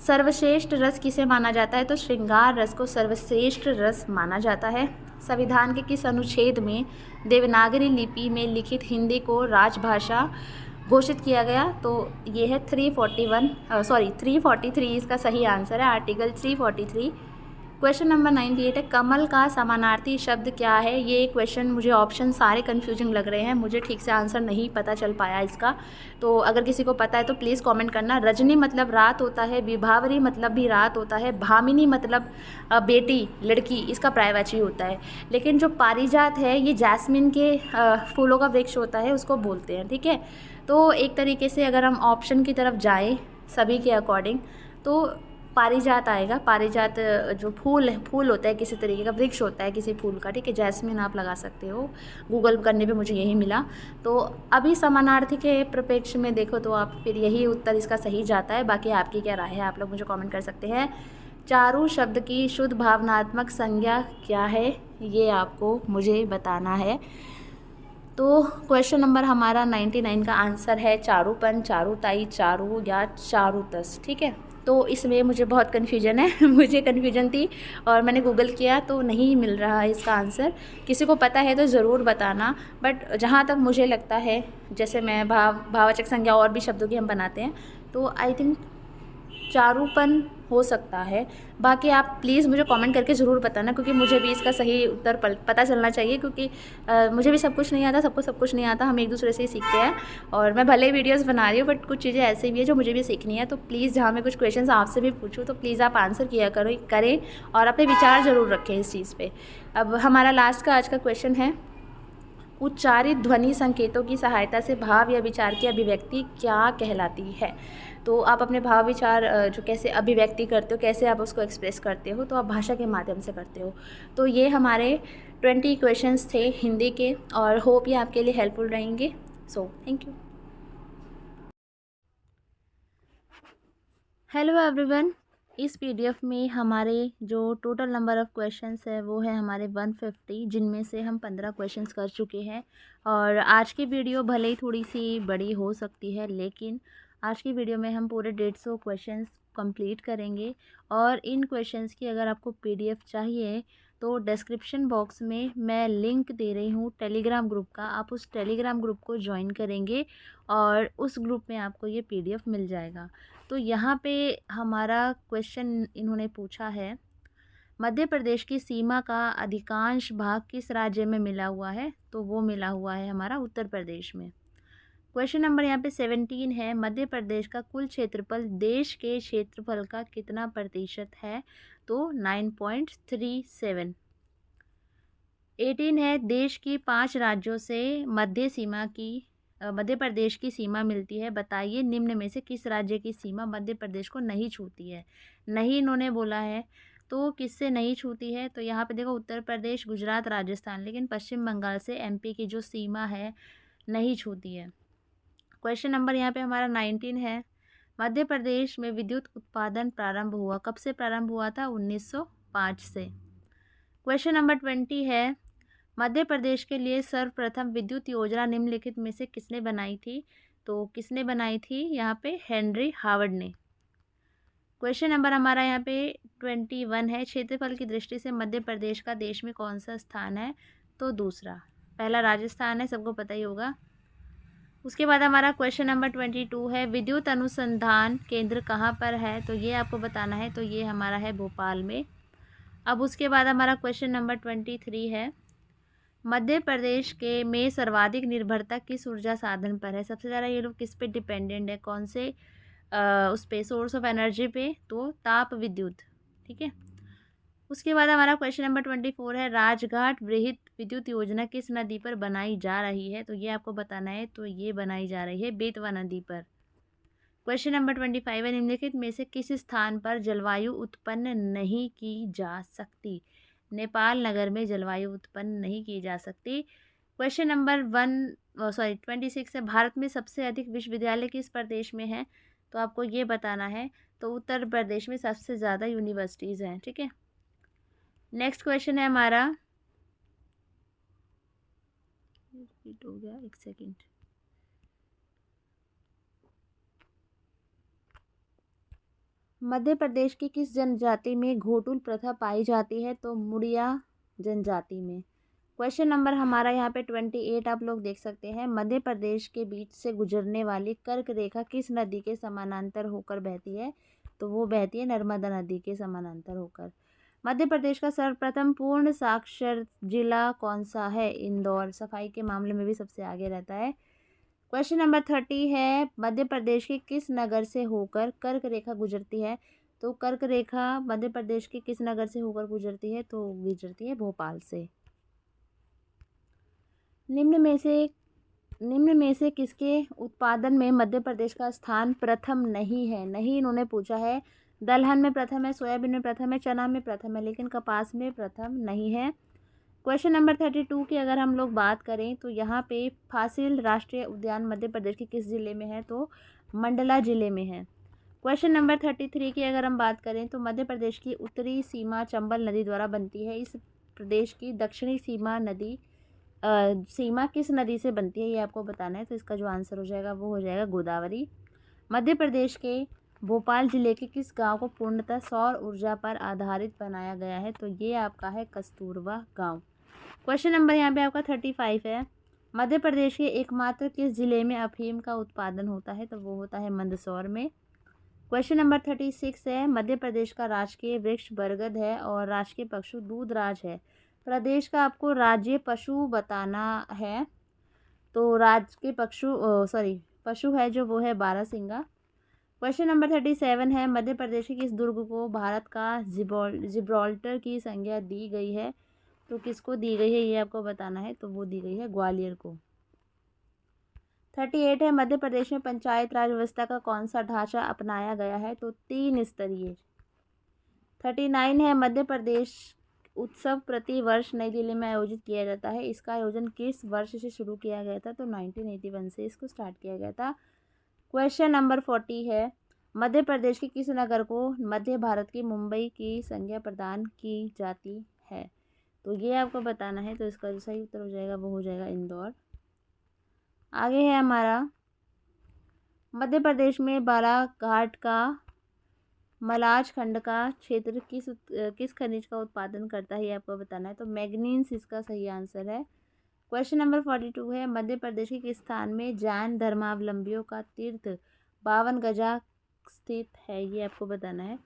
सर्वश्रेष्ठ रस किसे माना जाता है। तो श्रृंगार रस को सर्वश्रेष्ठ रस माना जाता है। संविधान के किस अनुच्छेद में देवनागरी लिपि में लिखित हिंदी को राजभाषा घोषित किया गया। तो ये है 343 इसका सही आंसर है, आर्टिकल 343। क्वेश्चन नंबर 98 है, कमल का समानार्थी शब्द क्या है। ये क्वेश्चन मुझे ऑप्शन सारे कन्फ्यूजिंग लग रहे हैं, मुझे ठीक से आंसर नहीं पता चल पाया इसका। तो अगर किसी को पता है तो प्लीज़ कमेंट करना। रजनी मतलब रात होता है, विभावरी मतलब भी रात होता है, भामिनी मतलब बेटी लड़की, इसका पर्यायवाची होता है। लेकिन जो पारिजात है ये जैस्मिन के फूलों का वृक्ष होता है, उसको बोलते हैं, ठीक है। तो एक तरीके से अगर हम ऑप्शन की तरफ जाएँ सभी के अकॉर्डिंग, तो पारिजात आएगा। पारिजात जो फूल होता है, किसी तरीके का वृक्ष होता है किसी फूल का, ठीक है। जैस्मिन आप लगा सकते हो, गूगल करने पे मुझे यही मिला। तो अभी समानार्थी के प्रपेक्ष में देखो तो आप फिर यही उत्तर इसका सही जाता है। बाकी आपकी क्या राय है, आप लोग मुझे कमेंट कर सकते हैं। चारु शब्द की शुद्ध भावनात्मक संज्ञा क्या है, ये आपको मुझे बताना है। तो क्वेश्चन नंबर हमारा 99 का आंसर है चारूपन, चारुताई, चारू या चारुतस, ठीक है। तो इसमें मुझे बहुत कन्फ्यूजन है मुझे कन्फ्यूजन थी और मैंने गूगल किया तो नहीं मिल रहा है इसका आंसर। किसी को पता है तो ज़रूर बताना। बट जहाँ तक मुझे लगता है, जैसे मैं भाववाचक संज्ञा और भी शब्दों की हम बनाते हैं, तो आई थिंक चारूपन हो सकता है। बाकी आप प्लीज़ मुझे कमेंट करके ज़रूर बताना, क्योंकि मुझे भी इसका सही उत्तर पता चलना चाहिए। क्योंकि मुझे भी सब कुछ नहीं आता, सबको सब कुछ नहीं आता, हम एक दूसरे से ही सीखते हैं। और मैं भले वीडियोस बना रही हूँ बट कुछ चीज़ें ऐसी भी है जो मुझे भी सीखनी है। तो प्लीज़ जहाँ मैं कुछ क्वेश्चन आपसे भी पूछूँ तो प्लीज़ आप आंसर किया करें और अपने विचार ज़रूर रखें इस चीज़ पर। अब हमारा लास्ट का आज का क्वेश्चन है, उच्चारित ध्वनि संकेतों की सहायता से भाव या विचार की अभिव्यक्ति क्या कहलाती है। तो आप अपने भाव विचार जो कैसे अभिव्यक्ति करते हो, कैसे आप उसको एक्सप्रेस करते हो, तो आप भाषा के माध्यम से करते हो। तो ये हमारे 20 क्वेश्चंस थे हिंदी के, और होप ये आपके लिए हेल्पफुल रहेंगे। सो थैंक यू। हेलो एवरीवन, इस पीडीएफ में हमारे जो टोटल नंबर ऑफ़ क्वेश्चंस है वो है हमारे 150, जिनमें से हम 15 क्वेश्चंस कर चुके हैं। और आज की वीडियो भले ही थोड़ी सी बड़ी हो सकती है, लेकिन आज की वीडियो में हम पूरे 150 क्वेश्चंस कंप्लीट करेंगे। और इन क्वेश्चंस की अगर आपको पीडीएफ चाहिए तो डिस्क्रिप्शन बॉक्स में मैं लिंक दे रही हूँ टेलीग्राम ग्रुप का, आप उस टेलीग्राम ग्रुप को ज्वाइन करेंगे और उस ग्रुप में आपको ये पीडीएफ मिल जाएगा। तो यहाँ पे हमारा क्वेश्चन इन्होंने पूछा है, मध्य प्रदेश की सीमा का अधिकांश भाग किस राज्य में मिला हुआ है। तो वो मिला हुआ है हमारा उत्तर प्रदेश में। क्वेश्चन नंबर यहाँ पे 17 है, मध्य प्रदेश का कुल क्षेत्रफल देश के क्षेत्रफल का कितना प्रतिशत है। तो 9.37। 18 है, देश की 5 राज्यों से मध्य प्रदेश की सीमा मिलती है, बताइए निम्न में से किस राज्य की सीमा मध्य प्रदेश को नहीं छूती है। नहीं इन्होंने बोला है, तो किससे नहीं छूती है। तो यहाँ पे देखो उत्तर प्रदेश, गुजरात, राजस्थान, लेकिन पश्चिम बंगाल से एमपी की जो सीमा है नहीं छूती है। क्वेश्चन नंबर यहाँ पे हमारा 19 है, मध्य प्रदेश में विद्युत उत्पादन प्रारंभ हुआ, कब से प्रारंभ हुआ था। 1905 से। क्वेश्चन नंबर 20 है, मध्य प्रदेश के लिए सर्वप्रथम विद्युत योजना निम्नलिखित में से किसने बनाई थी। तो किसने बनाई थी, यहाँ पे हेनरी हावर्ड ने। क्वेश्चन नंबर हमारा यहाँ पे 21 है, क्षेत्रफल की दृष्टि से मध्य प्रदेश का देश में कौन सा स्थान है। तो दूसरा, पहला राजस्थान है, सबको पता ही होगा। उसके बाद हमारा क्वेश्चन नंबर 22 है, विद्युत अनुसंधान केंद्र कहाँ पर है। तो ये आपको बताना है, तो ये हमारा है भोपाल में। अब उसके बाद हमारा क्वेश्चन नंबर 23 है, मध्य प्रदेश के में सर्वाधिक निर्भरता किस ऊर्जा साधन पर है? सबसे ज़्यादा ये लोग किस पे डिपेंडेंट है, कौन से उस पे सोर्स ऑफ एनर्जी पे? तो ताप विद्युत। ठीक है। उसके बाद हमारा क्वेश्चन नंबर 24 है, राजघाट वृहद विद्युत योजना किस नदी पर बनाई जा रही है? तो ये आपको बताना है। तो ये बनाई जा रही है बेतवा नदी पर। क्वेश्चन नंबर 25 है, निम्नलिखित में से किस स्थान पर जलवायु उत्पन्न नहीं की जा सकती? नेपाल नगर में जलवायु उत्पन्न नहीं की जा सकती। क्वेश्चन नंबर 26 है, भारत में सबसे अधिक विश्वविद्यालय किस प्रदेश में है? तो आपको ये बताना है। तो उत्तर प्रदेश में सबसे ज़्यादा यूनिवर्सिटीज़ हैं। ठीक है। नेक्स्ट क्वेश्चन है हमारा, रिपीट हो गया, एक सेकेंड। मध्य प्रदेश की किस जनजाति में घोटुल प्रथा पाई जाती है? तो मुड़िया जनजाति में। क्वेश्चन नंबर हमारा यहाँ पे 28 आप लोग देख सकते हैं, मध्य प्रदेश के बीच से गुजरने वाली कर्क रेखा किस नदी के समानांतर होकर बहती है? तो वो बहती है नर्मदा नदी के समानांतर होकर। मध्य प्रदेश का सर्वप्रथम पूर्ण साक्षर जिला कौन सा है? इंदौर। सफाई के मामले में भी सबसे आगे रहता है। क्वेश्चन नंबर 30 है, मध्य प्रदेश के किस नगर से होकर कर्क रेखा गुजरती है? तो कर्क रेखा मध्य प्रदेश के किस नगर से होकर गुजरती है? तो गुजरती है भोपाल से। निम्न में से किसके उत्पादन में मध्य प्रदेश का स्थान प्रथम नहीं है? नहीं इन्होंने पूछा है। दलहन में प्रथम है, सोयाबीन में प्रथम है, चना में प्रथम है, लेकिन कपास में प्रथम नहीं है। क्वेश्चन नंबर 32 की अगर हम लोग बात करें तो यहाँ पे फासिल राष्ट्रीय उद्यान मध्य प्रदेश के किस ज़िले में है? तो मंडला ज़िले में है। क्वेश्चन नंबर 33 की अगर हम बात करें तो मध्य प्रदेश की उत्तरी सीमा चंबल नदी द्वारा बनती है। इस प्रदेश की दक्षिणी सीमा किस नदी से बनती है? ये आपको बताना है। तो इसका जो आंसर हो जाएगा वो हो जाएगा गोदावरी। मध्य प्रदेश के भोपाल ज़िले के किस गांव को पूर्णतः सौर ऊर्जा पर आधारित बनाया गया है? तो ये आपका है कस्तूरबा गांव। क्वेश्चन नंबर यहाँ पे आपका 35 है, मध्य प्रदेश के एकमात्र किस ज़िले में अफीम का उत्पादन होता है? तो वो होता है मंदसौर में। क्वेश्चन नंबर 36 है, मध्य प्रदेश का राजकीय वृक्ष बरगद है और राजकीय पशु दूधराज है। प्रदेश का आपको राज्य पशु बताना है। तो राजकीय पशु है जो वो है बारहसिंगा। क्वेश्चन नंबर 37 है, मध्य प्रदेश के किस दुर्ग को भारत का जिब्राल्टर की संज्ञा दी गई है? तो किसको दी गई है ये आपको बताना है। तो वो दी गई है ग्वालियर को। 38 है, मध्य प्रदेश में पंचायत राज व्यवस्था का कौन सा ढांचा अपनाया गया है? तो 3 स्तरीय। 39 है, मध्य प्रदेश उत्सव प्रति वर्ष नई दिल्ली में आयोजित किया जाता है। इसका आयोजन किस वर्ष से शुरू किया गया था? तो 1981 से इसको स्टार्ट किया गया था। क्वेश्चन नंबर 40 है, मध्य प्रदेश के किस नगर को मध्य भारत की मुंबई की संज्ञा प्रदान की जाती है? तो ये आपको बताना है। तो इसका जो सही उत्तर हो जाएगा वो हो जाएगा इंदौर। आगे है हमारा, मध्य प्रदेश में बालाघाट का मलाज खंड का क्षेत्र किस खनिज का उत्पादन करता है? ये आपको बताना है। तो मैग्नीज इसका सही आंसर है। क्वेश्चन नंबर 42 है, मध्य प्रदेश के किस स्थान में जैन धर्मावलंबियों का तीर्थ 52 गजा स्थित है? ये आपको बताना है।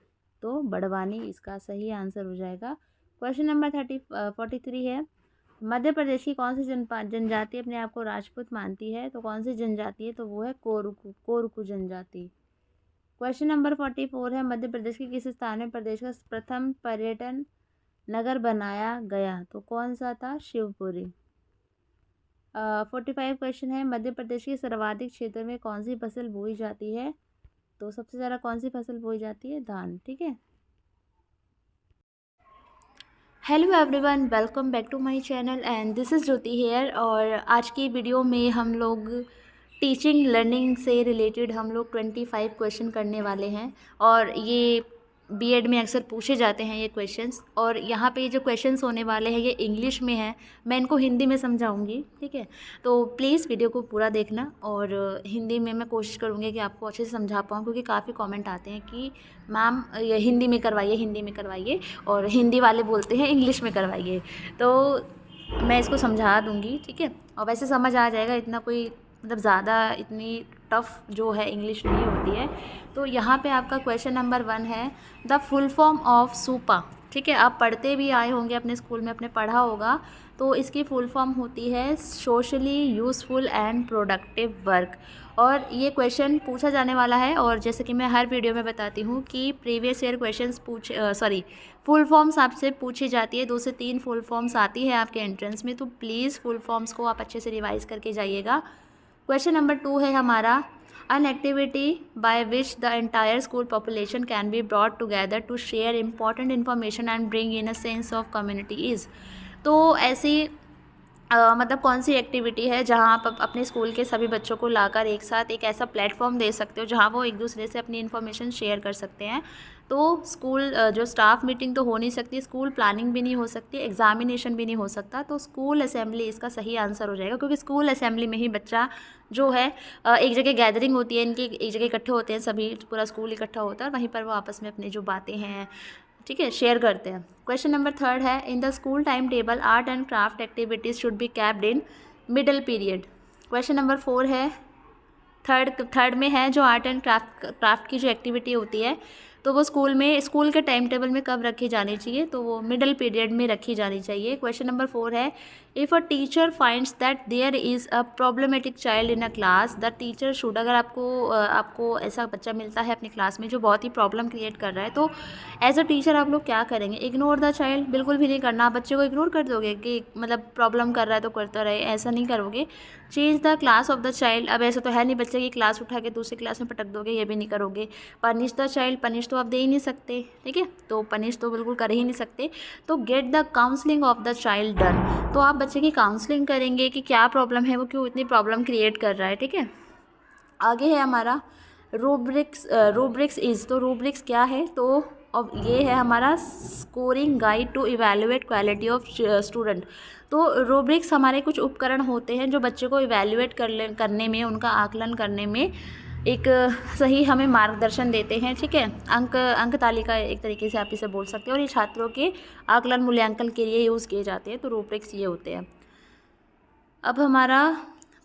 तो बड़वानी इसका सही आंसर हो जाएगा। क्वेश्चन नंबर 43 है, मध्य प्रदेश की कौन सी जनजाति अपने आप को राजपूत मानती है? तो कौन सी जनजाति है? तो वो है कोरकू जनजाति। क्वेश्चन नंबर 44 है, मध्य प्रदेश के किस स्थान में प्रदेश का प्रथम पर्यटन नगर बनाया गया? तो कौन सा था? शिवपुरी। 45 क्वेश्चन है, मध्य प्रदेश के सर्वाधिक क्षेत्र में कौन सी फसल बोई जाती है? तो सबसे ज़्यादा कौन सी फसल बोई जाती है? धान। ठीक है। Hello everyone, welcome back to my channel and this is Jyoti here. और आज की वीडियो में हम लोग टीचिंग लर्निंग से रिलेटेड हम लोग 25 क्वेश्चन करने वाले हैं। और ये बीएड में अक्सर पूछे जाते हैं ये क्वेश्चंस। और यहाँ पे जो क्वेश्चंस होने वाले हैं ये इंग्लिश में हैं, मैं इनको हिंदी में समझाऊंगी। ठीक है, तो प्लीज़ वीडियो को पूरा देखना। और हिंदी में मैं कोशिश करूँगी कि आपको अच्छे से समझा पाऊँ, क्योंकि काफ़ी कमेंट आते हैं कि मैम ये हिंदी में करवाइए, और हिंदी वाले बोलते हैं इंग्लिश में करवाइए। तो मैं इसको समझा दूँगी। ठीक है, और वैसे समझ आ जाएगा, इतना कोई मतलब ज़्यादा इतनी टफ़ जो है इंग्लिश नहीं होती है। तो यहाँ पे आपका क्वेश्चन नंबर 1 है, द फुल फॉर्म ऑफ सूपा। ठीक है, आप पढ़ते भी आए होंगे अपने स्कूल में, आपने पढ़ा होगा तो इसकी फुल फॉर्म होती है socially useful and productive work. और ये क्वेश्चन पूछा जाने वाला है, और जैसे कि मैं हर वीडियो में बताती हूँ कि previous year questions full forms आपसे पूछी जाती है, 2 से 3 फुल फॉर्म्स आती है आपके एंट्रेंस में, तो प्लीज़ फुल फॉर्म्स को आप अच्छे से रिवाइज़ करके जाइएगा। क्वेश्चन नंबर 2 है हमारा, an activity by which the entire school population can be brought together to share important information and bring in a sense of community is। तो ऐसी मतलब कौन सी एक्टिविटी है जहां आप अपने स्कूल के सभी बच्चों को लाकर एक साथ एक ऐसा प्लेटफॉर्म दे सकते हो जहां वो एक दूसरे से अपनी इन्फॉर्मेशन शेयर कर सकते हैं। तो स्कूल जो स्टाफ मीटिंग तो हो नहीं सकती, स्कूल प्लानिंग भी नहीं हो सकती, एग्जामिनेशन भी नहीं हो सकता, तो स्कूल असेंबली इसका सही आंसर हो जाएगा, क्योंकि स्कूल असेंबली में ही बच्चा जो है एक जगह गैदरिंग होती है इनकी, एक जगह इकट्ठे होते हैं सभी, पूरा स्कूल इकट्ठा होता है और वहीं पर वो आपस में अपनी जो बातें हैं, ठीक है, शेयर करते हैं। क्वेश्चन नंबर 3 है, in the school time table art and craft activities should be capped in middle period. Question number 4 है, थर्ड में है जो आर्ट एंड क्राफ्ट की जो एक्टिविटी होती है तो वो स्कूल के टाइम टेबल में कब रखी जानी चाहिए, तो वो मिडल पीरियड में रखी जानी चाहिए। क्वेश्चन नंबर 4 है, if a teacher finds that there is a problematic child in a class the teacher should, अगर आपको ऐसा बच्चा मिलता है अपनी क्लास में जो बहुत ही प्रॉब्लम क्रिएट कर रहा है, तो एज अ टीचर आप लोग क्या करेंगे? इग्नोर द चाइल्ड, बिल्कुल भी नहीं करना। आप बच्चे को इग्नोर कर दोगे कि मतलब प्रॉब्लम कर रहा है तो करता रहे, ऐसा नहीं करोगे। Change the class of the child, अब ऐसा तो है नहीं बच्चे की क्लास उठा के दूसरी क्लास में पटक दोगे, ये भी नहीं करोगे। पनिश द चाइल्ड, पनिश तो आप दे ही नहीं सकते, ठीक है, तो पनिश तो बिल्कुल कर ही नहीं सकते। तो get the counselling of the child done, तो आप बच्चे की काउंसलिंग करेंगे कि क्या प्रॉब्लम है, वो क्यों इतनी प्रॉब्लम क्रिएट कर रहा है, ठीक है। आगे है हमारा रूब्रिक्स इज़, तो रूब्रिक्स क्या है, तो अब ये है हमारा scoring guide to evaluate quality of student. तो रूब्रिक्स हमारे कुछ उपकरण होते हैं जो बच्चे को इवैल्यूएट करने में, उनका आकलन करने में एक सही हमें मार्गदर्शन देते हैं, ठीक है। अंक तालिका एक तरीके से आप इसे बोल सकते हैं, और ये छात्रों के आकलन मूल्यांकन के लिए यूज़ किए जाते हैं। तो रूब्रिक्स ये होते हैं। अब हमारा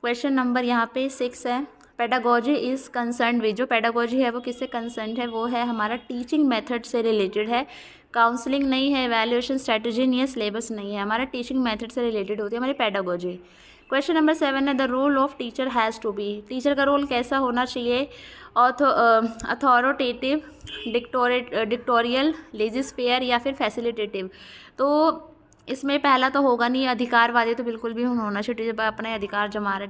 क्वेश्चन नंबर यहाँ पे 6 है, पेडागोजी इज़ कंसर्न विद, जो पेडागोजी है वो किससे कंसर्न है, वो है हमारा टीचिंग मेथड से रिलेटेड है। काउंसलिंग नहीं है, एवैल्यूएशन स्ट्रेटजी नहीं है, सिलेबस नहीं है, हमारा टीचिंग मेथड से रिलेटेड होती है हमारी पेडागोजी। क्वेश्चन नंबर 7 है, the role of teacher has to be, teacher का रोल कैसा होना चाहिए? अथॉरिटेटिव, डिक्टोरियल, लेजिस्फेयर या फिर फैसिलिटेटिव। तो इसमें पहला तो होगा नहीं, अधिकारवादी तो बिल्कुल भी होना चाहिए, अपने अधिकार जमा रहे,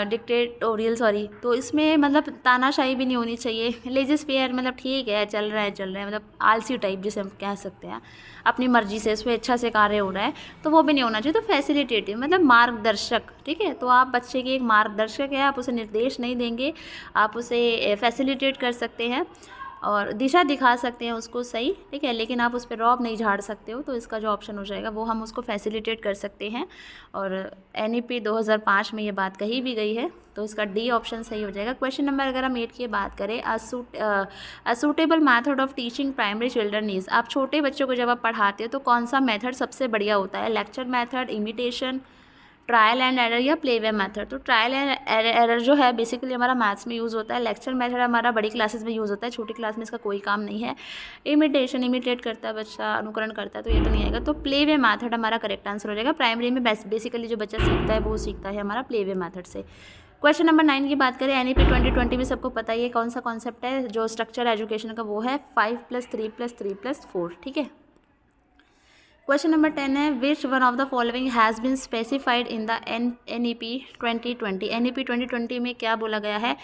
डिक्टेटोरियल तो इसमें मतलब तानाशाही भी नहीं होनी चाहिए। लेजिस्फेयर मतलब ठीक है, चल रहा है मतलब आलसी टाइप जिसे हम कह सकते हैं, अपनी मर्जी से स्वेच्छा से कार्य हो रहा है, तो वो भी नहीं होना चाहिए। तो फैसिलिटेटिव मतलब मार्गदर्शक, ठीक है, तो आप बच्चे के एक मार्गदर्शक है, आप उसे निर्देश नहीं देंगे, आप उसे फैसिलिटेट कर सकते हैं और दिशा दिखा सकते हैं उसको सही, ठीक है, लेकिन आप उस पर रौब नहीं झाड़ सकते हो। तो इसका जो ऑप्शन हो जाएगा वो हम उसको फैसिलिटेट कर सकते हैं, और NEP 2005 में ये बात कही भी गई है, तो इसका D ऑप्शन सही हो जाएगा। क्वेश्चन नंबर अगर हम 8 की बात करें, a suitable method of teaching primary children is, आप छोटे बच्चों को जब आप पढ़ाते हो तो कौन सा मेथड सबसे बढ़िया होता है? Lecture method, imitation, trial and error या प्लेवे मेथड। तो ट्रायल एंड एरर जो है बेसिकली हमारा मैथ्स में यूज़ होता है, लेक्चर मेथड हमारा बड़ी क्लासेस में यूज़ होता है, छोटी क्लास में इसका कोई काम नहीं है। इमिटेशन, इमिटेट करता है बच्चा, अनुकरण करता है, तो ये तो नहीं आएगा। तो प्लेवे मेथड हमारा करेक्ट आंसर हो जाएगा। प्राइमरी में बेसिकली जो बच्चा सीखता है वो सीखता है हमारा प्लेवे मेथड से। क्वेश्चन नंबर 9 की बात करें, NEP 2020 में सबको पता ही है कौन सा कॉन्सेप्ट है जो स्ट्रक्चर एजुकेशन का, वो है 5+3+3+4, ठीक है। क्वेश्चन नंबर 10 है, which one of the following has been specified in the NEP 2020। NEP 2020 में क्या बोला गया है?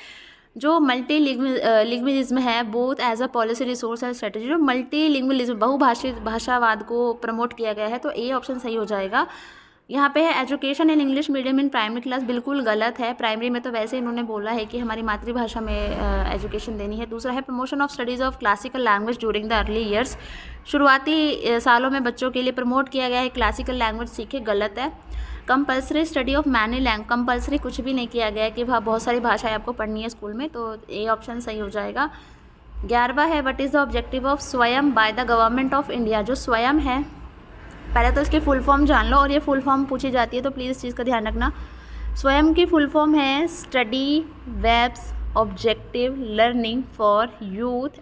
जो मल्टी लिंग्विज्म है both as a policy resource and strategy, जो मल्टी लिंग्विज्म बहुभाषिक भाषावाद को प्रमोट किया गया है, तो A ऑप्शन सही हो जाएगा। यहाँ पे है education in English medium in primary class, बिल्कुल गलत है। प्राइमरी में तो वैसे इन्होंने बोला है कि हमारी मातृभाषा में एजुकेशन देनी है। दूसरा है promotion of studies of classical language during the early years, शुरुआती सालों में बच्चों के लिए प्रमोट किया गया है क्लासिकल लैंग्वेज सीखे, गलत है। Compulsory study of many language, compulsory कुछ भी नहीं किया गया है कि बहुत सारी भाषाएं आपको पढ़नी है स्कूल में, तो A ऑप्शन सही हो जाएगा। 11वां है, what is the objective of Swayam by the government of India. जो स्वयं है, पहले तो इसकी फुल फॉर्म जान लो, और ये फुल फॉर्म पूछी जाती है तो प्लीज़ इस चीज़ का ध्यान रखना। स्वयं की फुल फॉर्म है study webs objective learning for youth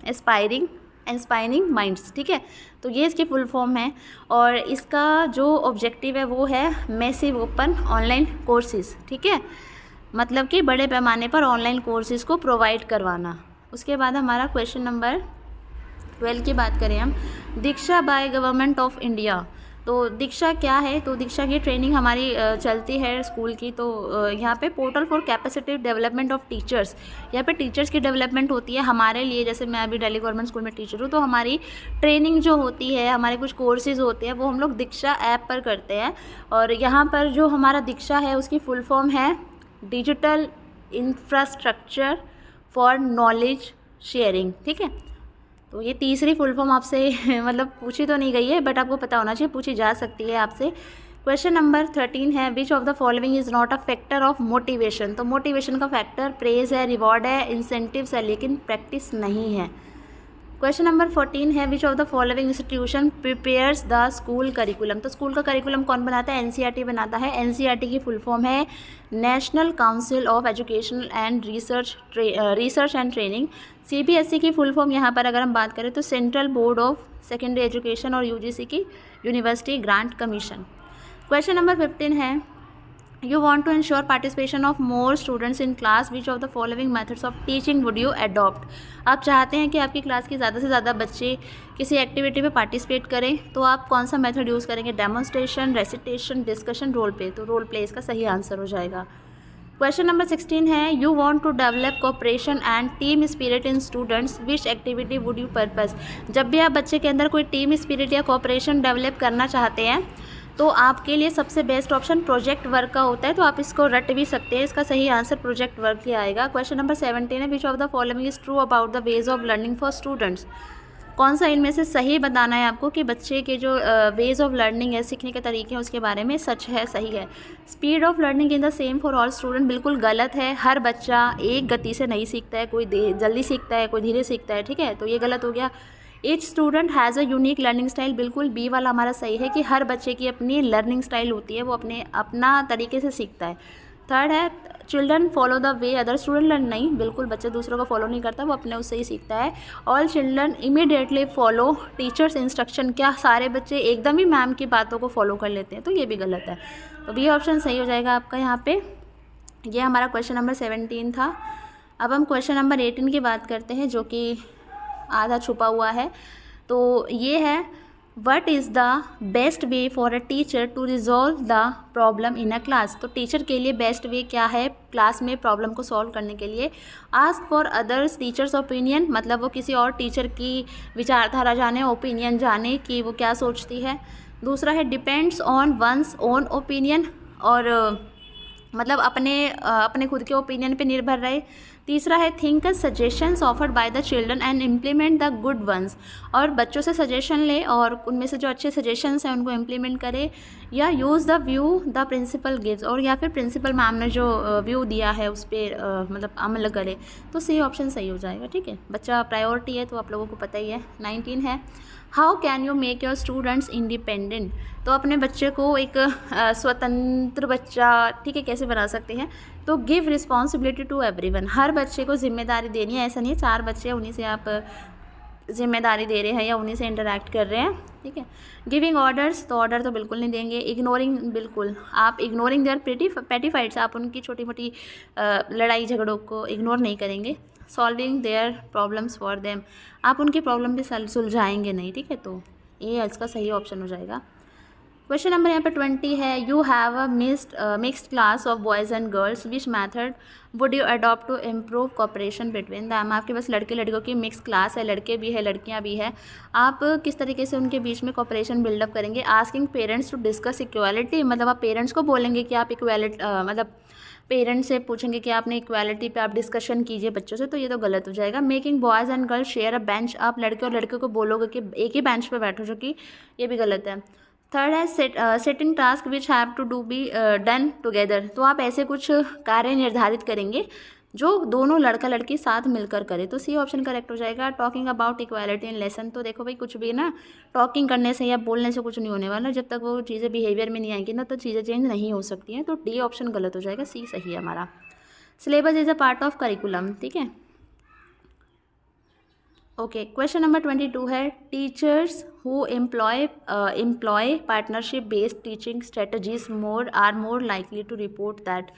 aspiring inspiring minds, ठीक है। तो ये इसकी फुल फॉर्म है और इसका जो ऑब्जेक्टिव है वो है मैसिव ओपन ऑनलाइन कोर्सेज, ठीक है, मतलब कि बड़े पैमाने पर ऑनलाइन कोर्सेज को प्रोवाइड करवाना। उसके बाद हमारा क्वेश्चन नंबर 12 की बात करें हम, दीक्षा बाय गवर्नमेंट ऑफ इंडिया। तो दीक्षा क्या है, तो दीक्षा की ट्रेनिंग हमारी चलती है स्कूल की। तो यहाँ पे portal for capacity development of teachers, यहाँ पे टीचर्स की डेवलपमेंट होती है हमारे लिए। जैसे मैं अभी दिल्ली गवर्नमेंट स्कूल में टीचर हूँ, तो हमारी ट्रेनिंग जो होती है, हमारे कुछ कोर्सेज होते हैं, वो हम लोग दीक्षा ऐप पर करते हैं। और यहाँ पर जो हमारा दीक्षा है उसकी फुल फॉर्म है digital infrastructure for knowledge sharing, ठीक है। तो ये तीसरी फुल फॉर्म आपसे मतलब पूछी तो नहीं गई है, बट आपको पता होना चाहिए, पूछी जा सकती है आपसे। क्वेश्चन नंबर 13 है, विच of the following is not a factor of motivation. तो मोटिवेशन का फैक्टर प्रेज है, रिवॉर्ड है, इंसेंटिव्स है, लेकिन प्रैक्टिस नहीं है। क्वेश्चन नंबर 14 है, विच of the following institution prepares the school curriculum. तो स्कूल का करिकुलम कौन बनाता है, एनसीईआरटी बनाता है। एनसीईआरटी की फुल फॉर्म है national council of education and research and training. CBSE की फुल फॉर्म यहाँ पर अगर हम बात करें तो central board of secondary education, और यूजीसी की university grant commission. Question number 15 है, you want to ensure participation of more students in class, which of the following methods of teaching would you adopt. आप चाहते हैं कि आपकी class के ज़्यादा से ज़्यादा बच्चे किसी एक्टिविटी में पार्टिसिपेट करें, तो आप कौन सा मेथड यूज़ करेंगे, demonstration, recitation, discussion, role play. तो रोल प्ले इसका सही आंसर हो जाएगा। क्वेश्चन नंबर 16 है, you want to develop cooperation and team spirit in students, which activity would you purpose. जब भी आप बच्चे के अंदर कोई टीम स्पिरिट या कोऑपरेशन डेवलप करना चाहते हैं, तो आपके लिए सबसे बेस्ट ऑप्शन प्रोजेक्ट वर्क का होता है। तो आप इसको रट भी सकते हैं, इसका सही आंसर प्रोजेक्ट वर्क ही आएगा। क्वेश्चन नंबर 17 है, विच of the following is true about the ways of learning for students. कौन सा इनमें से सही बताना है आपको कि बच्चे के जो वेज ऑफ लर्निंग है, सीखने के तरीके हैं, उसके बारे में सच है, सही है। Speed of learning in the same for all student, बिल्कुल गलत है। हर बच्चा एक गति से नहीं सीखता है, कोई जल्दी सीखता है, कोई धीरे सीखता है, ठीक है, तो ये गलत हो गया। Each student has a unique learning style, बिल्कुल बी वाला हमारा सही है कि हर बच्चे की अपनी लर्निंग स्टाइल होती है, वो अपना तरीके से सीखता है। थर्ड है, children follow the way other student learn, नहीं, बिल्कुल बच्चा दूसरों को फॉलो नहीं करता, वो अपने उससे ही सीखता है। All children immediately follow teachers instruction, क्या सारे बच्चे एकदम ही मैम की बातों को फॉलो कर लेते हैं, तो ये भी गलत है। तो बी ऑप्शन सही हो जाएगा आपका यहाँ पे। ये हमारा क्वेश्चन नंबर 17 था। अब हम क्वेश्चन नंबर 18 की बात करते हैं, जो कि आधा छुपा हुआ है। तो ये है, what is the best way for a teacher to resolve the problem in a class. तो टीचर के लिए बेस्ट वे क्या है क्लास में प्रॉब्लम को सॉल्व करने के लिए। Ask for others teachers opinion, मतलब वो किसी और टीचर की विचारधारा जाने, ओपिनियन जाने कि वो क्या सोचती है। दूसरा है, depends on one's own opinion, और मतलब अपने खुद के ओपिनियन पे निर्भर रहे। तीसरा है, think suggestions offered by the children and implement the good ones, और बच्चों से सजेशन ले और उनमें से जो अच्छे सजेशंस हैं उनको इम्प्लीमेंट करे। या use the view the principal gives, और या फिर प्रिंसिपल मैम ने जो व्यू दिया है उस पर मतलब अमल करे। तो सी ऑप्शन सही हो जाएगा, ठीक है। बच्चा प्रायोरिटी है, तो आप लोगों को पता ही है। 19 है, how can you make your students independent. तो अपने बच्चे को एक स्वतंत्र बच्चा, ठीक है, कैसे बना सकते हैं। तो गिव रिस्पॉन्सिबिलिटी टू एवरीवन, हर बच्चे को जिम्मेदारी देनी है। ऐसा नहीं है 4 बच्चे हैं उन्हीं से आप जिम्मेदारी दे रहे हैं या उन्हीं से इंटरैक्ट कर रहे हैं, ठीक है। गिविंग ऑर्डर्स, तो ऑर्डर तो बिल्कुल नहीं देंगे। इग्नोरिंग, बिल्कुल आप इग्नोरिंग देयर पेटी फाइट्स, आप उनकी छोटी मोटी लड़ाई झगड़ों को इग्नोर नहीं करेंगे। Solving their problems for them, आप उनकी प्रॉब्लम भी सुलझाएंगे नहीं, ठीक है। तो ये इसका सही ऑप्शन हो जाएगा। क्वेश्चन नंबर यहाँ पे 20 है, you have a mixed class of boys and girls, which method would you adopt to improve cooperation between them. आपके पास लड़के लड़कियों की मिक्स क्लास है, लड़के भी है लड़कियाँ भी है, आप किस तरीके से उनके बीच में कोऑपरेशन बिल्डअप करेंगे। Asking parents to discuss equality, मतलब आप पेरेंट्स को बोलेंगे कि आप मतलब पेरेंट्स से पूछेंगे कि आपने इक्वालिटी पे आप डिस्कशन कीजिए बच्चों से, तो ये तो गलत हो जाएगा। Making boys and girls share a bench, आप लड़के और लड़के को बोलोगे कि एक ही बेंच पे बैठो, जो कि ये भी गलत है। थर्ड है, setting task which have to do be done together, तो आप ऐसे कुछ कार्य निर्धारित करेंगे जो दोनों लड़का लड़की साथ मिलकर करे, तो सी ऑप्शन करेक्ट हो जाएगा। Talking about equality in lesson, तो देखो भाई कुछ भी ना टॉकिंग करने से या बोलने से कुछ नहीं होने वाला, जब तक वो चीज़ें बिहेवियर में नहीं आएंगी ना तो चीज़ें चेंज नहीं हो सकती हैं। तो डी ऑप्शन गलत हो जाएगा, सी सही है हमारा। Syllabus is a part of curriculum, ठीक है। ओके, क्वेश्चन नंबर 22 है teachers who employ partnership based teaching strategies are more likely to report that.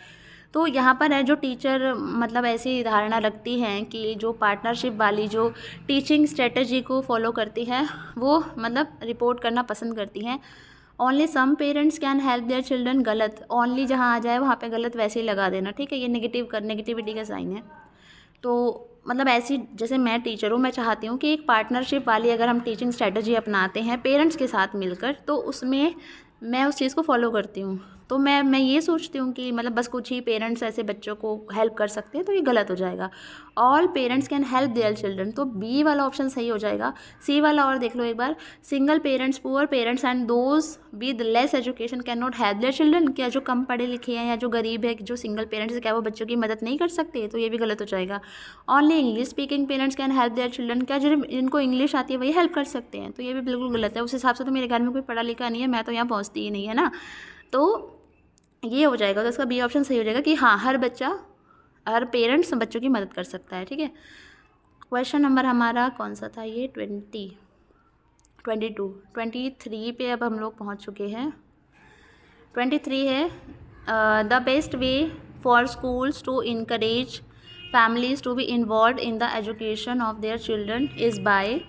तो यहाँ पर है जो टीचर मतलब ऐसी धारणा रखती हैं कि जो पार्टनरशिप वाली जो टीचिंग स्ट्रेटजी को फॉलो करती है वो मतलब रिपोर्ट करना पसंद करती हैं। Only some parents can help their children, गलत, ओनली जहाँ आ जाए वहाँ पे गलत वैसे ही लगा देना, ठीक है, ये नेगेटिविटी का साइन है। तो मतलब ऐसी, जैसे मैं टीचर हूँ, मैं चाहती हूँ कि एक पार्टनरशिप वाली अगर हम टीचिंग स्ट्रेटजी अपनाते हैं पेरेंट्स के साथ मिलकर तो उसमें मैं उस चीज़ को फॉलो करती हूँ। तो मैं ये सोचती हूँ कि मतलब बस कुछ ही पेरेंट्स ऐसे बच्चों को हेल्प कर सकते हैं तो ये गलत हो जाएगा। All parents can help their children, तो बी वाला ऑप्शन सही हो जाएगा। सी वाला और देख लो एक बार, single parents, poor parents and those with less education can not help their children, क्या जो कम पढ़े लिखे हैं या जो गरीब है, जो सिंगल पेरेंट्स है, क्या वो बच्चों की मदद नहीं कर सकते, तो ये भी गलत हो जाएगा। Only English speaking parents can help their children, क्या जिनको इंग्लिश आती है वही हेल्प कर सकते हैं, तो ये भी बिल्कुल गलत है। उस हिसाब से तो मेरे घर में कोई पढ़ा लिखा नहीं है, मैं तो यहाँ पहुँचती ही नहीं है ना, तो ये हो जाएगा। तो इसका बी ऑप्शन सही हो जाएगा कि हाँ हर पेरेंट्स बच्चों की मदद कर सकता है, ठीक है। क्वेश्चन नंबर हमारा कौन सा था ये, 23 पे अब हम लोग पहुँच चुके हैं। 23 है the best way for schools to encourage families to be involved in the education of their children is by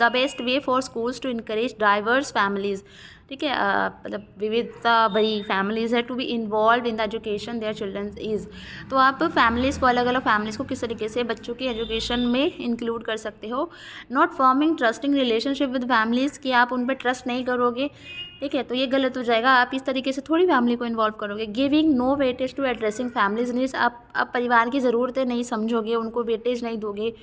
the best way for schools to encourage diverse families, ठीक है, मतलब विविधता भरी फैमिलीज़ है, to be involve in the education their children is. तो आप families को, अलग अलग फैमिलीज़ को किस तरीके से बच्चों की एजुकेशन में इंक्लूड कर सकते हो। Not forming trusting relationship with families, कि आप उन पर ट्रस्ट नहीं करोगे, ठीक है, तो ये गलत हो जाएगा। आप इस तरीके से थोड़ी फैमिली को इन्वॉल्व करोगे। Giving no weightage to addressing families needs, आप परिवार की ज़रूरतें नहीं समझोगे, उनको वेटेज नहीं दोगे।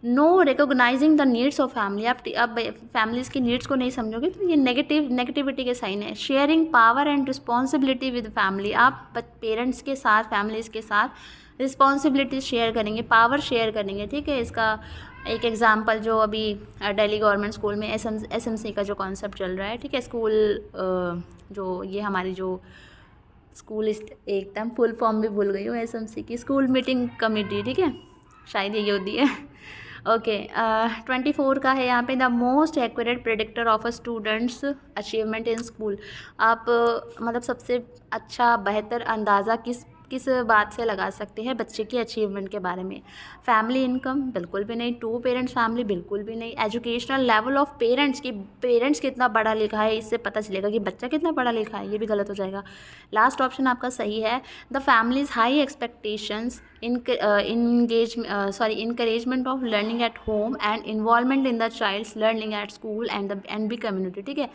No recognising the needs of family, आप फैमिलीज़ की नीड्स को नहीं समझोगे, तो ये नेगेटिविटी के साइन है। Sharing power and responsibility with family, आप पेरेंट्स के साथ, फैमिलीज़ के साथ रिस्पॉन्सिबिलिटी शेयर करेंगे, पावर शेयर करेंगे, ठीक है। इसका एक एग्जांपल जो अभी दिल्ली गवर्नमेंट स्कूल में एसएमसी का जो कॉन्सेप्ट चल रहा है, ठीक है, स्कूल जो ये हमारी जो स्कूल एकदम फुल फॉर्म भी भूल गई हूँ, एसएमसी की स्कूल मीटिंग कमेटी, ठीक है, शायद यही होती है। ओके, 24 का है यहाँ पे, the most accurate predictor of a students achievement in school. आप मतलब सबसे अच्छा बेहतर अंदाज़ा किस बात से लगा सकते हैं बच्चे की अचीवमेंट के बारे में। फैमिली इनकम बिल्कुल भी नहीं, 2 पेरेंट्स फैमिली बिल्कुल भी नहीं। एजुकेशनल लेवल ऑफ पेरेंट्स, की पेरेंट्स कितना पढ़ा लिखा है, इससे पता चलेगा कि बच्चा कितना पढ़ा लिखा है, ये भी गलत हो जाएगा। लास्ट ऑप्शन आपका सही है, the families high expectations encouragement of learning at home and involvement in the child's learning at school and be community, ठीक है,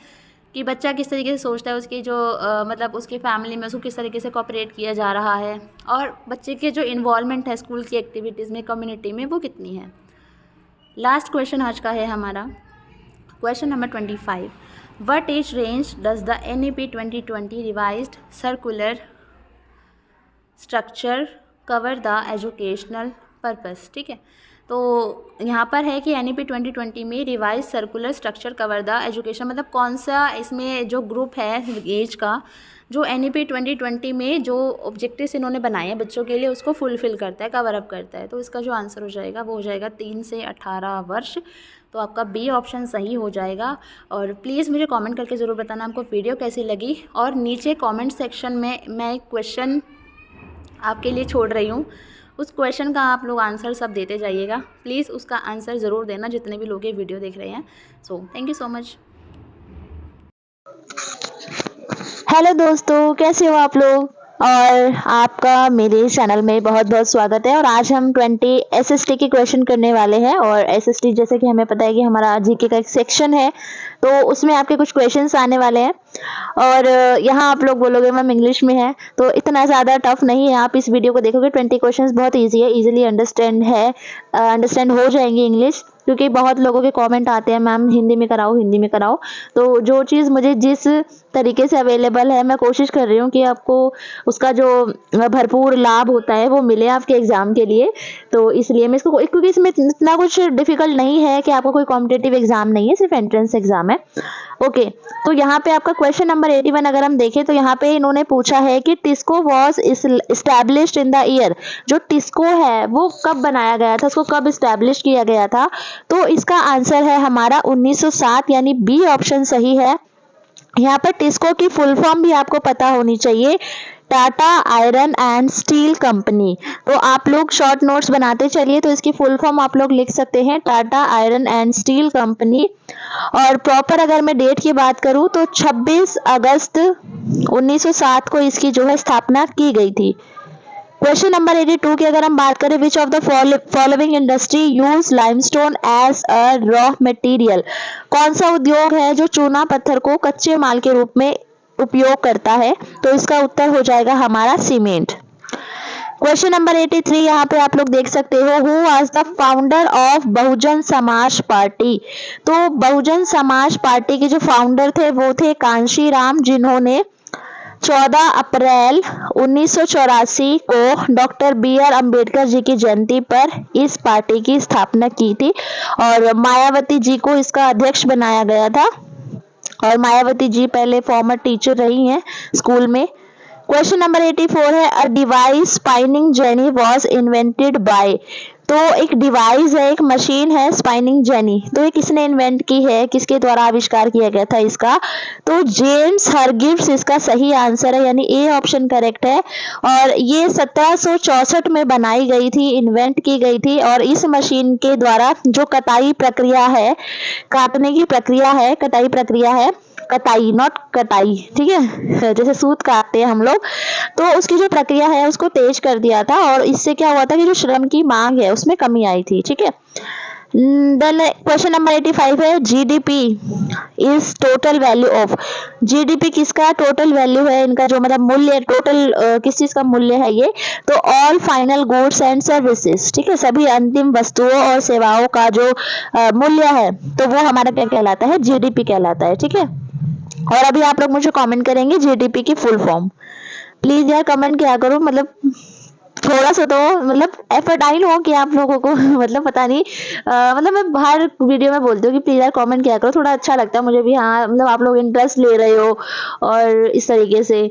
कि बच्चा किस तरीके से सोचता है, उसकी जो मतलब उसकी फैमिली में उसको किस तरीके से कोऑपरेट किया जा रहा है, और बच्चे के जो इन्वॉल्वमेंट है स्कूल की एक्टिविटीज़ में, कम्युनिटी में, वो कितनी है। लास्ट क्वेश्चन आज का है हमारा question number 25, what age range does the NEP 2020 revised circular structure cover the educational purpose, ठीक है। तो यहाँ पर है कि NEP 2020 में revise circular structure cover the education, मतलब कौन सा इसमें जो ग्रुप है एज का जो NEP 2020 में जो ऑब्जेक्टिव्स इन्होंने बनाए हैं बच्चों के लिए उसको फुलफ़िल करता है, कवर अप करता है। तो इसका जो आंसर हो जाएगा वो हो जाएगा 3 से 18 वर्ष। तो आपका बी ऑप्शन सही हो जाएगा। और प्लीज़ मुझे कमेंट करके ज़रूर बताना आपको वीडियो कैसी लगी, और नीचे कमेंट सेक्शन में मैं एक क्वेश्चन आपके लिए छोड़ रही हूँ, उस क्वेश्चन का आप लोग आंसर सब देते जाइएगा। प्लीज़ उसका आंसर ज़रूर देना जितने भी लोग ये वीडियो देख रहे हैं। So thank you so much. Hello दोस्तों, कैसे हो आप लोग? और आपका मेरे चैनल में बहुत बहुत स्वागत है। और आज हम 20 SST के क्वेश्चन करने वाले हैं। और SST जैसे कि हमें पता है कि हमारा GK का एक सेक्शन है, तो उसमें आपके कुछ क्वेश्चंस आने वाले हैं। और यहाँ आप लोग बोलोगे मैम इंग्लिश में है, तो इतना ज़्यादा टफ नहीं है। आप इस वीडियो को देखोगे 20 क्वेश्चंस बहुत ईजी है, ईजिली अंडरस्टैंड हो जाएंगे इंग्लिश, क्योंकि बहुत लोगों के कमेंट आते हैं मैम हिंदी में कराओ, हिंदी में कराओ। तो जो चीज़ मुझे जिस तरीके से अवेलेबल है। मैं कोशिश कर रही हूँ कि आपको उसका जो भरपूर लाभ होता है वो मिले आपके एग्ज़ाम के लिए। तो इसलिए मैं इसको, क्योंकि इसमें इतना कुछ डिफ़िकल्ट नहीं है कि आपको कोई कॉम्पिटिटिव एग्ज़ाम नहीं है, सिर्फ एंट्रेंस एग्ज़ाम है। ओके, तो यहाँ पे आपका क्वेश्चन नंबर 81 अगर हम देखें तो यहाँ पे इन्होंने पूछा है कि TISCO was established in the year. जो टिस्को है वो कब बनाया गया था, उसको कब इस्टेब्लिश किया गया था? तो इसका आंसर है हमारा 1907, यानी बी ऑप्शन सही है। यहाँ पर टिस्को की फुल फॉर्म भी आपको पता होनी चाहिए, Tata iron and steel company. तो आप लोग शॉर्ट नोट्स बनाते चलिए, तो इसकी फुल फॉर्म आप लोग लिख सकते हैं, Tata iron and steel company. और प्रॉपर अगर मैं डेट की बात करूं तो 26 अगस्त 1907 को इसकी जो है स्थापना की गई थी। क्वेश्चन नंबर 82 की अगर हम बात करें, which of the following industry use limestone as a raw material. कौन सा उद्योग है जो चूना पत्थर को कच्चे माल के रूप में उपयोग करता है? तो इसका उत्तर हो जाएगा हमारा सीमेंट। क्वेश्चन नंबर 83 यहाँ पे आप लोग देख सकते हो, who was the founder of Bahujan Samaj Party. तो बहुजन समाज पार्टी के जो फाउंडर थे वो थे कांशीराम, जिन्होंने 14 अप्रैल 1984 को डॉक्टर बी.आर. अंबेडकर जी की जयंती पर इस पार्टी की स्थापना की थी और मायावती जी को इसका अध्यक्ष बनाया गया था। और मायावती जी पहले फॉर्मर टीचर रही हैं स्कूल में। क्वेश्चन नंबर 84 है, a device spinning jenny was invented by. तो एक डिवाइस है, एक मशीन है स्पाइनिंग जेनी, तो ये किसने इन्वेंट की है, किसके द्वारा आविष्कार किया गया था इसका? तो जेम्स हरगिव्स इसका सही आंसर है, यानी ए ऑप्शन करेक्ट है। और ये 1764 में बनाई गई थी, इन्वेंट की गई थी। और इस मशीन के द्वारा जो कटाई प्रक्रिया है, काटने की प्रक्रिया है, कटाई प्रक्रिया है, कटाई नॉट कटाई, ठीक है, जैसे सूत काटते हैं हम लोग, तो उसकी जो प्रक्रिया है उसको तेज कर दिया था। और इससे क्या हुआ था कि जो श्रम की मांग है उसमें कमी आई थी, ठीक है। देन क्वेश्चन नंबर 85 है, GDP is total value of. GDP किसका टोटल वैल्यू है, इनका जो मतलब मूल्य टोटल किस चीज का मूल्य है ये? तो all final goods and services, ठीक है, सभी अंतिम वस्तुओं और सेवाओं का जो मूल्य है तो वो हमारा क्या कहलाता है? जीडीपी कहलाता है, ठीक है। और अभी आप लोग मुझे कमेंट करेंगे जीडीपी की फुल फॉर्म। प्लीज यार कमेंट किया करो, मतलब थोड़ा सा तो मतलब एफर्ट आई हो कि आप लोगों को मतलब पता नहीं, मतलब मैं हर वीडियो में बोलती हूँ कि प्लीज यार कमेंट किया करो, थोड़ा अच्छा लगता है मुझे भी। हाँ, मतलब आप लोग इंटरेस्ट ले रहे हो और इस तरीके से।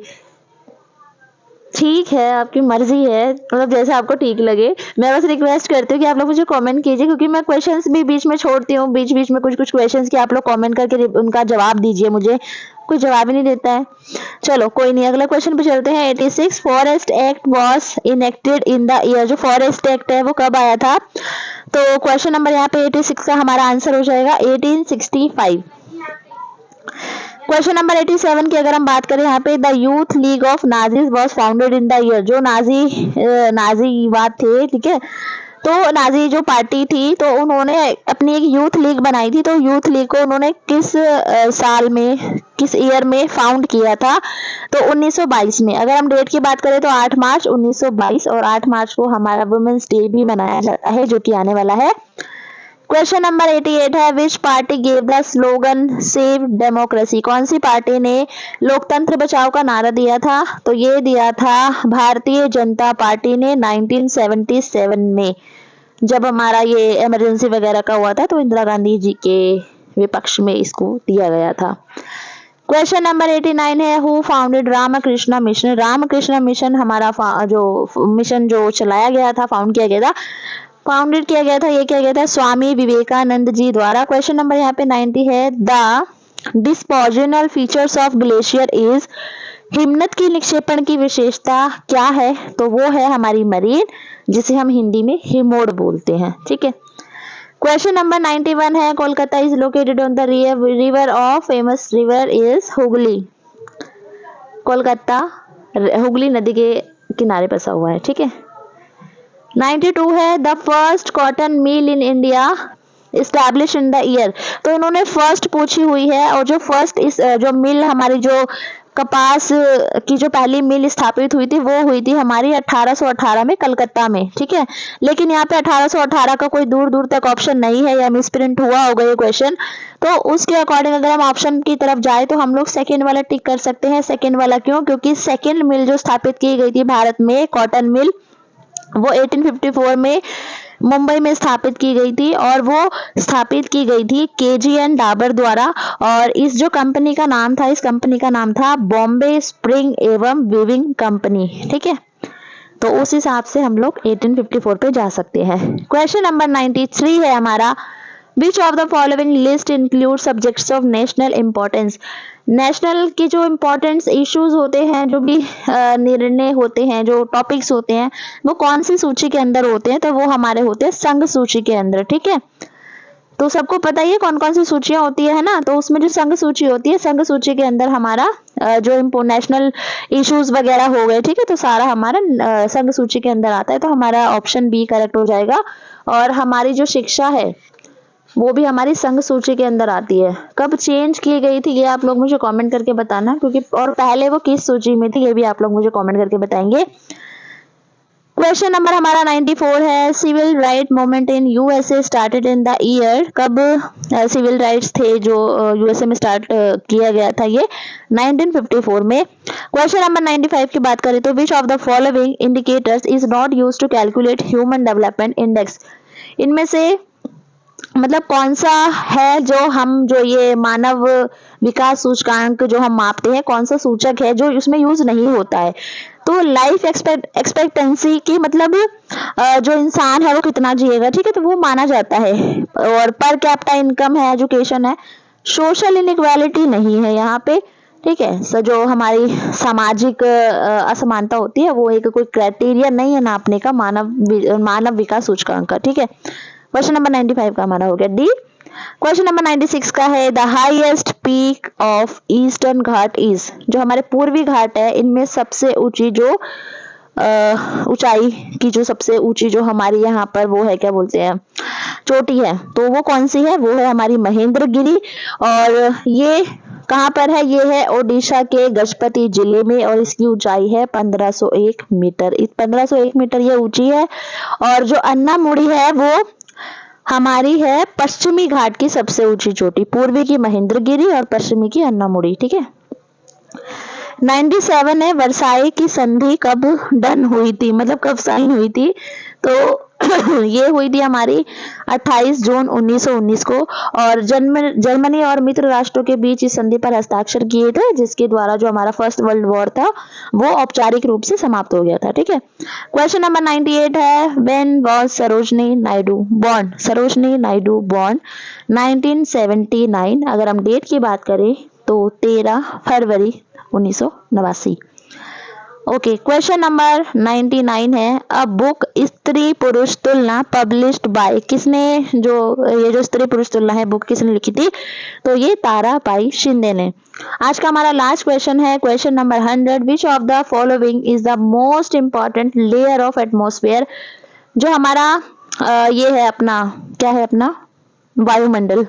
ठीक है, आपकी मर्जी है, मतलब जैसे आपको ठीक लगे। मैं बस रिक्वेस्ट करती हूँ कि आप लोग मुझे कमेंट कीजिए, क्योंकि मैं क्वेश्चंस भी बीच में छोड़ती हूँ, बीच बीच में कुछ कुछ क्वेश्चंस की आप लोग कमेंट करके उनका जवाब दीजिए, मुझे कोई जवाब ही नहीं देता है। चलो कोई नहीं, अगला क्वेश्चन पे चलते हैं। 86 forest act was enacted in the year. जो फॉरेस्ट एक्ट है वो कब आया था? तो क्वेश्चन नंबर यहाँ पे 86 का हमारा आंसर हो जाएगा 1865। क्वेश्चन नंबर 87 की अगर हम बात करें, यहाँ पे the youth league of Nazis was founded in the year. जो नाजीवाद थे, ठीक है, तो नाजी जो पार्टी थी तो उन्होंने अपनी एक यूथ लीग बनाई थी। तो यूथ लीग को उन्होंने किस साल में, किस ईयर में फाउंड किया था? तो 1922 में। अगर हम डेट की बात करें तो 8 मार्च 1922, और 8 मार्च को हमारा वुमेन्स डे भी मनाया जाता है, जो कि आने वाला है। क्वेश्चन नंबर 88 है, विच party gave the slogan save democracy. कौन सी पार्टी ने लोकतंत्र बचाओ का नारा दिया था? तो ये दिया था भारतीय जनता पार्टी ने 1977 में, जब हमारा ये इमरजेंसी वगैरह का हुआ था, तो इंदिरा गांधी जी के विपक्ष में इसको दिया गया था। क्वेश्चन नंबर 89 है, who founded Ramakrishna mission. Ramakrishna mission हमारा जो मिशन जो चलाया गया था, फाउंड किया गया था, फाउंडेड किया गया था, ये किया गया था स्वामी विवेकानंद जी द्वारा। क्वेश्चन नंबर यहाँ पे 90 है, the depositional features of glacier is. हिमनद की निक्षेपण की विशेषता क्या है? तो वो है हमारी मरीन, जिसे हम हिंदी में हिमोड़ बोलते हैं, ठीक है। क्वेश्चन नंबर 91 है, Kolkata is located on the river of famous river is Hooghly. Kolkata Hooghly नदी के किनारे बसा हुआ है, ठीक है। 92 है, the first cotton mill in India establish in the year. तो इन्होंने फर्स्ट पूछी हुई है, और जो फर्स्ट इस जो मिल हमारी जो कपास की जो पहली मिल स्थापित हुई थी वो हुई थी हमारी 1818 में कलकत्ता में, ठीक है। लेकिन यहाँ पे 1818 का कोई दूर दूर तक ऑप्शन नहीं है, या मिसप्रिंट हुआ होगा ये क्वेश्चन। तो उसके अकॉर्डिंग अगर हम ऑप्शन की तरफ जाए तो हम लोग सेकेंड वाला टिक कर सकते हैं। सेकेंड वाला क्यों? क्योंकि सेकेंड मिल जो स्थापित की गई थी भारत में, कॉटन मिल, वो 1854 में मुंबई में स्थापित की गई थी, और वो स्थापित की गई थी KGN डाबर द्वारा। और इस जो कंपनी का नाम था, इस कंपनी का नाम था बॉम्बे स्प्रिंग एवं वीविंग कंपनी, ठीक है। तो उस हिसाब से हम लोग 1854 पे जा सकते हैं। क्वेश्चन नंबर 93 है हमारा, विच of the following list include subjects of national importance. National के जो इम्पोर्टेंट इश्यूज होते हैं, जो भी निर्णय होते हैं, जो टॉपिक्स होते हैं, वो कौन सी सूची के अंदर होते हैं? तो वो हमारे होते हैं संघ सूची के अंदर, ठीक है। तो सबको पता ही है कौन कौन सी सूचियां होती है ना। तो उसमें जो संघ सूची होती है, संघ सूची के अंदर हमारा जो नेशनल इश्यूज वगैरह हो गए, ठीक है, तो सारा हमारा संघ सूची के अंदर आता है। तो हमारा ऑप्शन बी करेक्ट हो जाएगा। और हमारी जो शिक्षा है वो भी हमारी संघ सूची के अंदर आती है। कब चेंज की गई थी ये आप लोग मुझे कमेंट करके बताना, क्योंकि और पहले वो किस सूची में थी ये भी आप लोग मुझे कमेंट करके बताएंगे। क्वेश्चन नंबर हमारा 94 है, civil right movement in USA started in the year. कब सिविल राइट्स थे जो यूएसए में स्टार्ट किया गया था? ये 1954 में। क्वेश्चन नंबर 95 की बात करें तो which of the following indicators is not used to calculate human development index. इनमें से मतलब कौन सा है जो ये मानव विकास सूचकांक जो हम मापते हैं, कौन सा सूचक है जो उसमें यूज नहीं होता है? तो लाइफ एक्सपेक्टेंसी की मतलब जो इंसान है वो कितना जिएगा, ठीक है, तो वो माना जाता है। और पर कैपिटा इनकम है, एजुकेशन है। सोशल इनइक्वालिटी नहीं है यहाँ पे, ठीक है। सो जो हमारी सामाजिक असमानता होती है वो एक कोई क्राइटेरिया नहीं है नापने का मानव विकास सूचकांक का, ठीक है। क्वेश्चन नंबर 95 का हमारा हो गया डी। क्वेश्चन नंबर 96 का है, the highest peak of eastern Ghat is. जो हमारे पूर्वी घाट है इनमें सबसे ऊंची जो ऊंचाई की जो सबसे ऊंची जो हमारी यहाँ पर वो है, क्या बोलते हैं, चोटी है, तो वो कौन सी है? वो है हमारी महेंद्रगिरी। और ये कहाँ पर है? ये है ओडिशा के गजपति जिले में, और इसकी ऊंचाई है 1501 मीटर। 1501 मीटर ये ऊंची है। और जो अन्नामुड़ी है वो हमारी है पश्चिमी घाट की सबसे ऊंची चोटी, पूर्वी की महेंद्रगिरी और पश्चिमी की अन्नामुड़ी, ठीक है। 97 है, वर्साई की संधि कब डन हुई थी, मतलब कब साइन हुई थी? तो ये हुई थी हमारी 28 जून 1919 को। और जर्मनी और मित्र राष्ट्रों के बीच इस संधि पर हस्ताक्षर किए थे, जिसके द्वारा जो हमारा फर्स्ट वर्ल्ड वॉर था वो औपचारिक रूप से समाप्त हो गया था, ठीक है। क्वेश्चन नंबर 98 है, when was Sarojini Naidu born. Sarojini Naidu born 1979। अगर हम डेट की बात करें तो 13 फरवरी 1989। ओके, क्वेश्चन नंबर 99 है, अ बुक स्त्री पुरुष तुलना पब्लिश्ड बाय। किसने ये जो स्त्री पुरुष तुलना है बुक किसने लिखी थी? तो ये ताराबाई शिंदे ने। आज का हमारा लास्ट क्वेश्चन है, question number 100, which of the following is the most important layer of atmosphere. जो हमारा ये है अपना, क्या है अपना, वायुमंडल।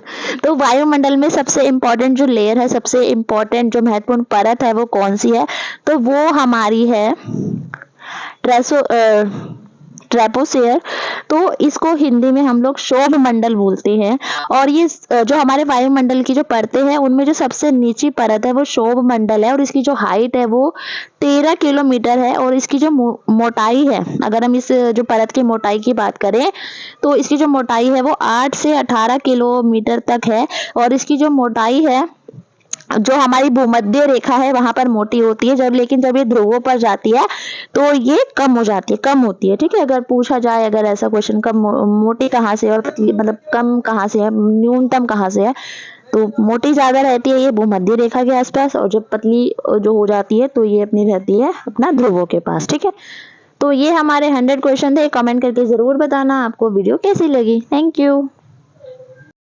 तो वायुमंडल में सबसे इंपॉर्टेंट जो लेयर है, सबसे इंपॉर्टेंट जो महत्वपूर्ण परत है वो कौन सी है? तो वो हमारी है ट्रेपोस्फेयर। तो इसको हिंदी में हम लोग शोभ मंडल बोलते हैं। और ये जो हमारे वायुमंडल की जो परतें हैं उनमें जो सबसे नीची परत है वो शोभ मंडल है, और इसकी जो हाइट है वो 13 किलोमीटर है। और इसकी जो मोटाई है, अगर हम इस जो परत की मोटाई की बात करें तो इसकी जो मोटाई है वो 8 से 18 किलोमीटर तक है। और इसकी जो मोटाई है, जो हमारी भूमध्य रेखा है वहां पर मोटी होती है, लेकिन जब ये ध्रुवों पर जाती है तो ये कम हो जाती है, कम होती है, ठीक है। अगर पूछा जाए, अगर ऐसा क्वेश्चन, कम मोटी कहाँ से और पतली, मतलब कम कहाँ से है, न्यूनतम कहाँ से है, तो मोटी ज्यादा रहती है ये भूमध्य रेखा के आसपास, और जब पतली जो हो जाती है तो ये अपनी रहती है अपना ध्रुवों के पास, ठीक है। तो ये हमारे 100 क्वेश्चन थे। कमेंट करके जरूर बताना आपको वीडियो कैसी लगी। Thank you.